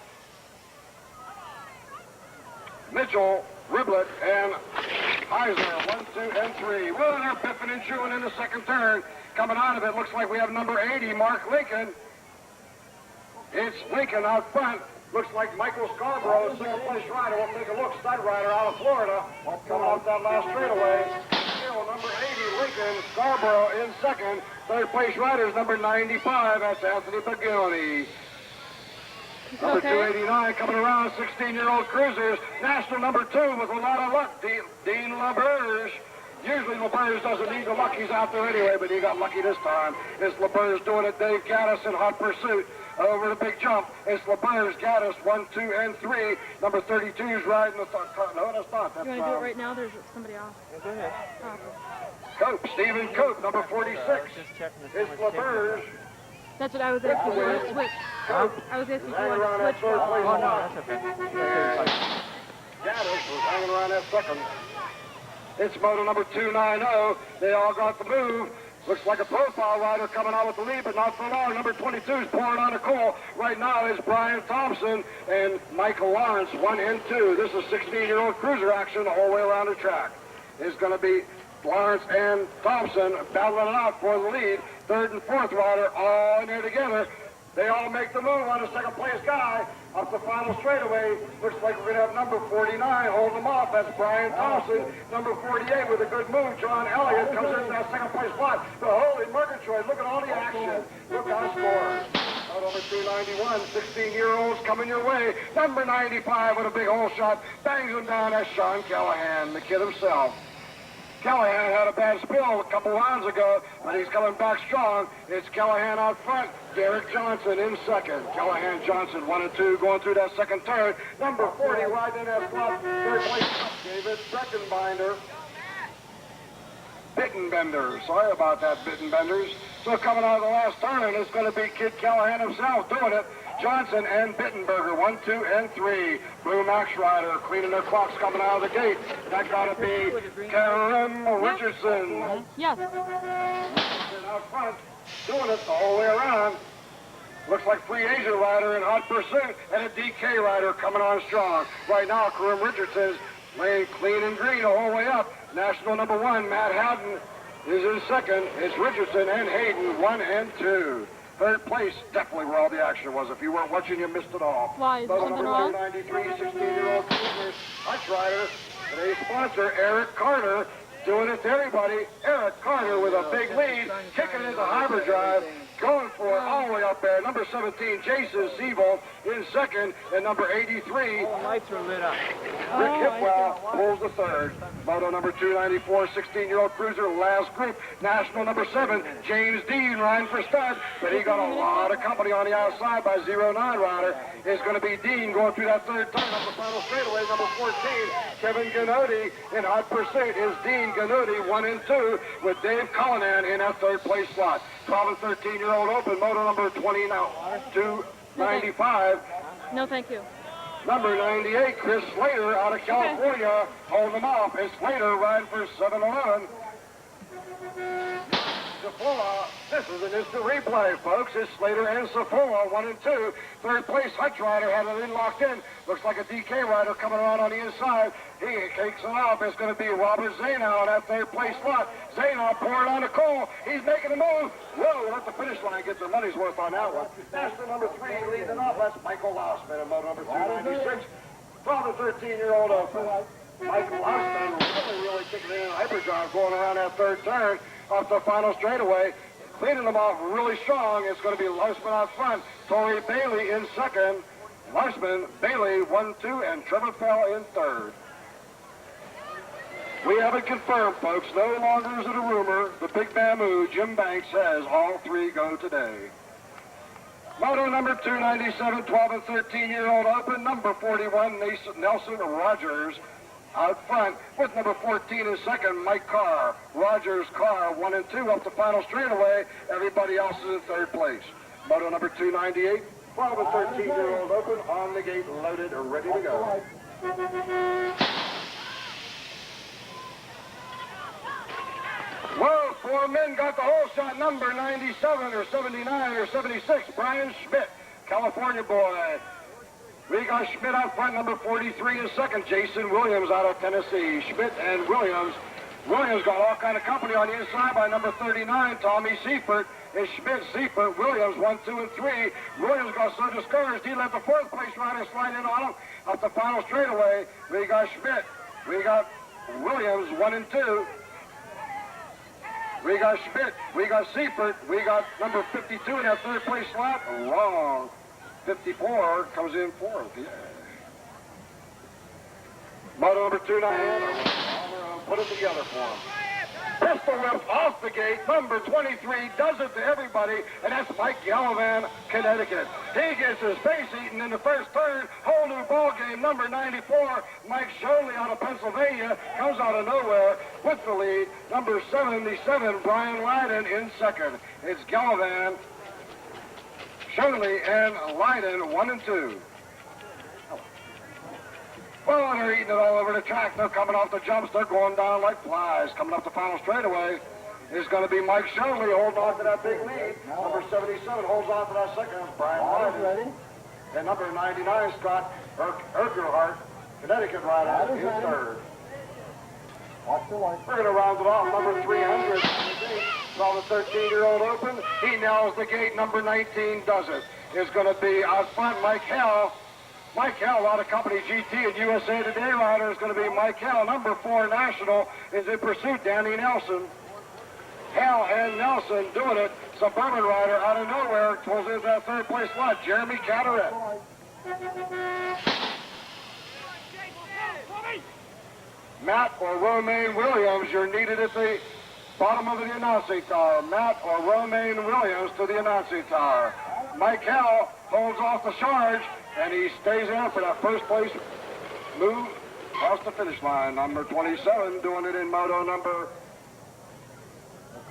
Mitchell, Riblet, and Heisler, 1, 2, and 3. Well, they're biffing and chewing in the second turn. Coming out of it, looks like we have number 80, Mark Lincoln. It's Lincoln out front. Looks like Michael Scarborough, second place rider. We'll take a look. Stud rider out of Florida. Coming off that last straightaway. Still number 80, Lincoln. Scarborough in second. Third place rider is number 95. That's Anthony Pagoni. Number 289 coming around, 16-year-old cruisers. National number 2 with a lot of luck, Dean LaBerge. Usually LaBerge doesn't need the luck. He's out there anyway, but he got lucky this time. It's LaBerge doing it. Dave Gaddis in hot pursuit. Over the big jump. It's LaBerge, Gaddis, 1, 2, and 3. Number 32 is riding the no, that's not. That's, you want to do it right now? There's somebody off. Go ahead. Oh. Cope, Stephen Cope, number 46. It's LaBerge. That's what I was asking. You want to switch? Huh? I was asking if you Hanging want around to that switch. third place Oh, no, spot. that's okay. Gaddis was hanging around that second. It's motor number 290. They all got the move. Looks like a profile rider coming out with the lead, but not for long. Number 22 is pouring on the coal. Right now is Brian Thompson and Michael Lawrence, 1 and 2. This is 16-year-old cruiser action the whole way around the track. It's going to be Lawrence and Thompson battling it out for the lead. Third and fourth rider all in there together. They all make the move on the second place guy. Up the final straightaway, looks like we're going to have number 49 holding them off. That's Brian Thompson. Number 48 with a good move, John Elliott, comes into that second place spot. The holy Murgatroyd, look at all the action. Look how it scores. Out over 291, 16-year-olds coming your way. Number 95 with a big hole shot, bangs him down. That's Sean Callahan, the kid himself. Callahan had a bad spill a couple rounds ago, but he's coming back strong. It's Callahan out front, Derek Johnson in second. Callahan Johnson, 1 and 2, going through that second turn. Number 40 riding in that slot, third place, David Bittenbender. Sorry about that, Bittenbenders. So coming out of the last turn, it's going to be Kid Callahan himself doing it. Johnson and Bittenberger, 1, 2, and 3. Blue Max rider cleaning their clocks coming out of the gate. That got to be Karen Richardson. Yes. Out front, doing it the whole way around. Looks like free agent rider in hot pursuit and a DK rider coming on strong. Right now, Karim Richardson's laying clean and green the whole way up. National number 1, Matt Howden, is in second. It's Richardson and Hayden, 1 and 2. Third place, definitely where all the action was. If you weren't watching, you missed it all. Why? Is there something wrong? 293, 16-year-old cruisers, Hutch rider. Today's sponsor, Eric Carter, doing it to everybody. Eric Carter with a big lead, kicking into hyperdrive, going for it all the way up there. Number 17, Jason Siebel in second, and number 83, All the lights are lit up. Rick Hipwell pulls the third. Moto number 294, 16-year-old cruiser, last group. National number 7, James Dean riding for start, but he got a lot of company on the outside by 09 rider. It's going to be Dean going through that third turn up the final straightaway. Number 14, Kevin Gannoti in hot pursuit is Dean Gannoti, 1 and 2, with Dave Cullinan in that third place slot. 12 and 13-year-old open, moto number 20 now, 295. No, thank you. Number 98, Chris Slater out of California, holding them off. It's Slater riding for 7-11. Safola, this is an instant replay, folks. It's Slater and Safola, 1 and 2. Third place, Hutch rider had it in locked in. Looks like a DK rider coming around on the inside. He kicks it off. It's going to be Robert Zanow in that third place slot. Zanow pouring on the coal. He's making a move. Whoa, let the finish line get their money's worth on that one. That's the number 3 leading off. That's Michael Lausman in moto number 296. 12 and 13-year-old open. Michael Lausman really kicking in hyperdrive going around that third turn. Off the final straightaway, cleaning them off really strong. It's going to be Lausman out front, Torrey Bailey in second, Lausman, Bailey 1, 2, and Trevor Fell in third. We have it confirmed, folks. No longer is it a rumor. The Big Bamboo, Jim Banks, says all 3 go today. Moto number 297, 12 and 13-year-old open, number 41, Nelson Rogers. Out front with number 14 in second, Mike Carr. Rogers, Carr, 1 and 2 up the final straightaway. Everybody else is in third place. Moto number 298, 12 and 13-year-old open, on the gate, loaded, ready to go. 4 men got the hole shot, number 97 or 79 or 76, Brian Schmidt, California boy. We got Schmidt out front, number 43 is second, Jason Williams out of Tennessee. Schmidt and Williams. Williams got all kind of company on the inside by number 39, Tommy Seifert. Is Schmidt, Seifert, Williams, 1, 2, and 3. Williams got so discouraged, he let the fourth place rider slide in on him up the final straightaway. We got Schmidt. We got Williams, 1 and 2. We got Schmidt. We got Seifert. We got number 52 in that third place slot. Wrong. 54 comes in fourth. Yeah. Moto number 2 now. Put it together for him. Pistol whip off the gate. Number 23 does it to everybody, and that's Mike Gallivan, Connecticut. He gets his face eaten in the first turn. Whole new ball game. Number 94, Mike Sholey out of Pennsylvania, comes out of nowhere with the lead. Number 77, Brian Leiden in second. It's Gallivan, Sholey, and Leiden, 1 and 2. Well, they're eating it all over the track. They're coming off the jumps. They're going down like flies. Coming up the final straightaway is going to be Mike Sholey holding on to that big lead. Number 77 holds on to that second. Brian Leiden. And number 99, Scott Urquhart, Connecticut rider, in third. We're going to round it off. Number 300. Saw the 13-year-old open. He nails the gate. Number 19 does it. Is going to be out front, Mike Hell. Mike Hell, out of company GT and USA Today rider, is going to be Mike Hell. Number 4 National is in pursuit, Danny Nelson. Hell and Nelson doing it. Suburban rider out of nowhere pulls into that third place slot, Jeremy Carteret. Matt or Romaine Williams, you're needed at the bottom of the announcing tower. Matt or Romaine Williams to the announcing tower. Mike Hell holds off the charge, and he stays in for that first place move across the finish line. Number 27 doing it in moto number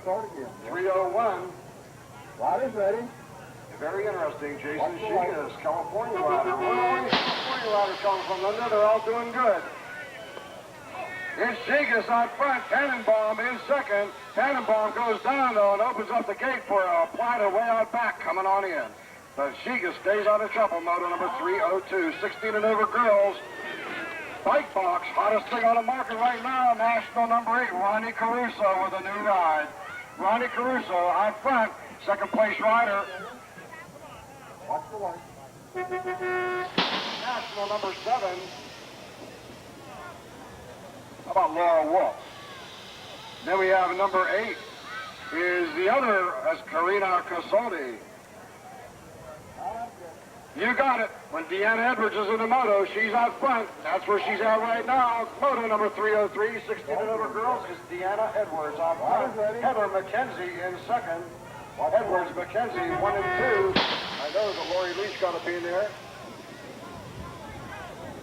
301. Rider's ready. Very interesting. Jason Sheehan, California rider. Where are all these California riders coming from? They're all doing good. It's Sheegas on front. Tannenbaum in second. Tannenbaum goes down, though, and opens up the gate for a Platter way out back coming on in. But Sheegas stays out of trouble. Moto number 302. 16 and over girls. Bike box. Hottest thing on the market right now. National number 8. Ronnie Caruso with a new ride. Ronnie Caruso out front. Second place rider. Watch the light. National number 7. How about Laura Wolf? Then we have number 8 is the other as Karina Casotti. You got it. When Deanna Edwards is in the moto, she's out front. That's where she's at right now. Moto number 303, 16 and over girls, is Deanna Edwards out front. Heather McKenzie in second. Edwards, McKenzie, 1 and 2. I know that Lori Leach got to be in there.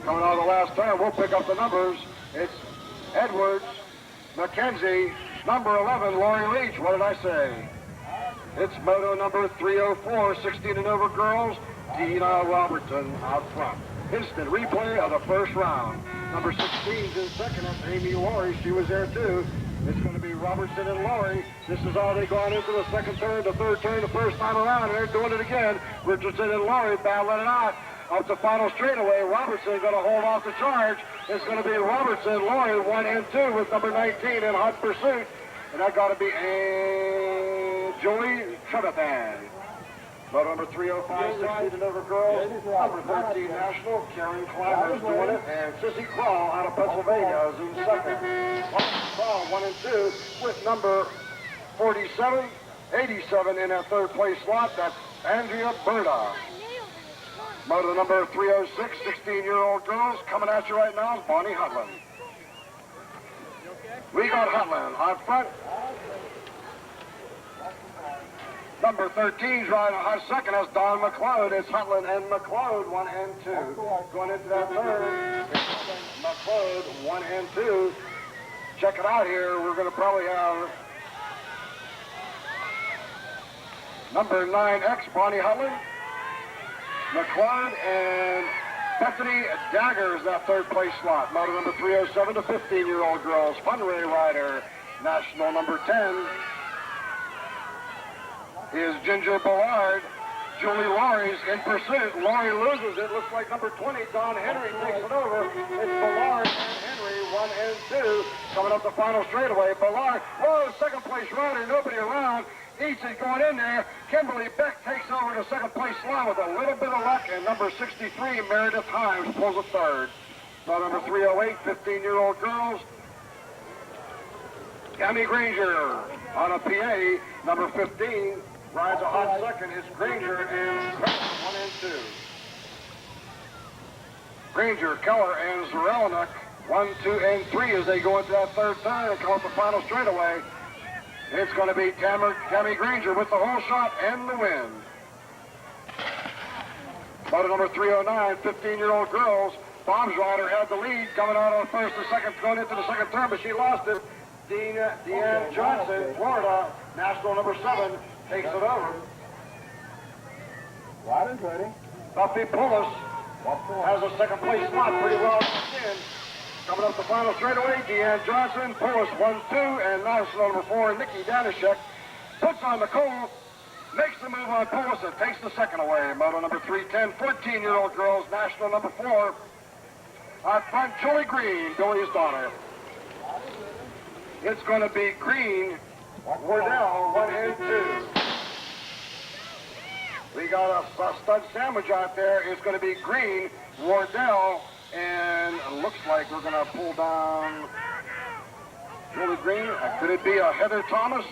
Coming out of the last turn, we'll pick up the numbers. It's Edwards, McKenzie, number 11, Lori Leach. What did I say? It's moto number 304, 16 and over girls, Dina Robertson out front. Instant replay of the first round. Number 16 is in second. That's Amy Laurie. She was there too. It's going to be Robertson and Laurie. This is how they gone into the second turn, the third turn, the first time around, and they're doing it again. Richardson and Laurie battling it out. Up the final straightaway, Robertson going to hold off the charge. It's going to be Robertson, Laurie, 1 and 2 with number 19 in hot pursuit. And that got to be Joey Trevathan. Moto number 305, 16 and over girls. Number 13 National, Karen Clymer's doing it. And Sissy Crawl out of Pennsylvania is in second. Crawl 1 and 2 with number 47, 87 in that third place slot. That's Andrea Berta. Moto number 306, 16-year-old girls. Coming at you right now is Bonnie Hutland. We got Hutland out front. Number 13's riding a hot second. That's Don McLeod. It's Hutland and McLeod, 1 and 2. Going into that third, it's Hutland, McLeod, 1 and 2. Check it out here. We're going to probably have number 9X, Bonnie Hutland, McLeod, and Bethany Daggers, that third place slot. Moto number 307 to 15-year-old girls. Funray rider, National number 10. is Ginger Ballard. Julie Laurie's in pursuit. Laurie loses it. Looks like number 20, Don Henry, takes it over. It's Ballard and Henry, 1 and 2. Coming up the final straightaway. Ballard, whoa, second place rider, nobody around. Eats is going in there. Kimberly Beck takes over the second place slot with a little bit of luck. And number 63, Meredith Himes, pulls a third. Spot number 308, 15-year-old girls. Tammy Granger on a PA, number 15. Rides a hot second is Granger and 1 and 2. Granger, Keller, and Zarelnik 1, 2, and 3 as they go into that third turn and come up the final straightaway. It's going to be Tammy Granger with the whole shot and the win. Motor number 309, 15-year-old girls. Bob's rider had the lead coming out on the first and second, going into the second turn, but she lost it. Deanne Johnson, Florida, national number 7. Takes it over. Rider's ready. Buffy Pullis has a second place slot pretty well in. Coming up the final straightaway, Deanne Johnson, Pullis 1-2, and national number 4, Nikki Danishek, puts on the coal, makes the move on Pullis and takes the second away. Moto number 310, 14-year-old girls, national number 4. Out front, Julie Green, Billy's daughter. It's going to be Green, Wardell, 1 and 2. We got a stud sandwich out there. It's going to be Green, Wardell, and it looks like we're going to pull down Julie Green. Could it be a Heather Thomas?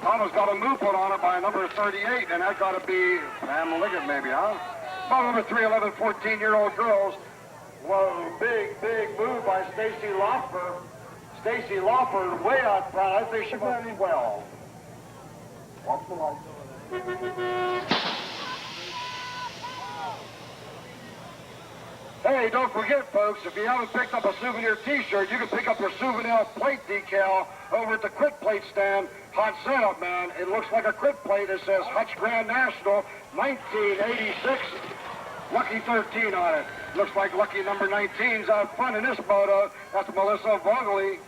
Thomas got a move put on it by number 38, and that got to be Pam Liggett maybe, huh? Well, number 311, 14-year-old girls. Well, big move by Stacy Loffer. Stacy Loffer way out front. I think she went well. Watch the light. Hey, don't forget, folks, if you haven't picked up a souvenir T-shirt, you can pick up your souvenir plate decal over at the Crit Plate stand. Hot setup, man. It looks like a Crit Plate. It says Hutch Grand National, 1986. Lucky 13 on it. Looks like lucky number 19's out front in this moto. That's Melissa Vogley.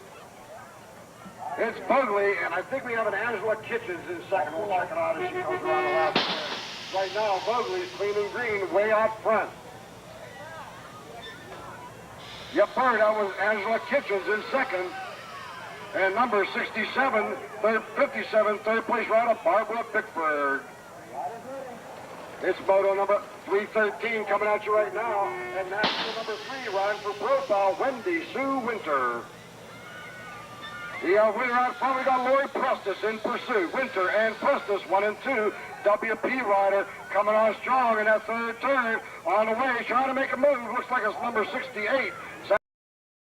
It's Vogley, and I think we have an Angela Kitchens in second. We'll check it out as she comes around the last turn. Right now, Vogley's clean and green way out front. Yep, that was Angela Kitchens in second. And number 67, 57, third place rider, Barbara Bickford. It's moto number 313 coming at you right now. And national number 3 riding for profile, Wendy Sue Winter. The winner out front, we got Lori Prestis in pursuit. Winter and Prestis, 1 and 2. WP rider coming on strong in that third turn. On the way, trying to make a move. Looks like it's number 68.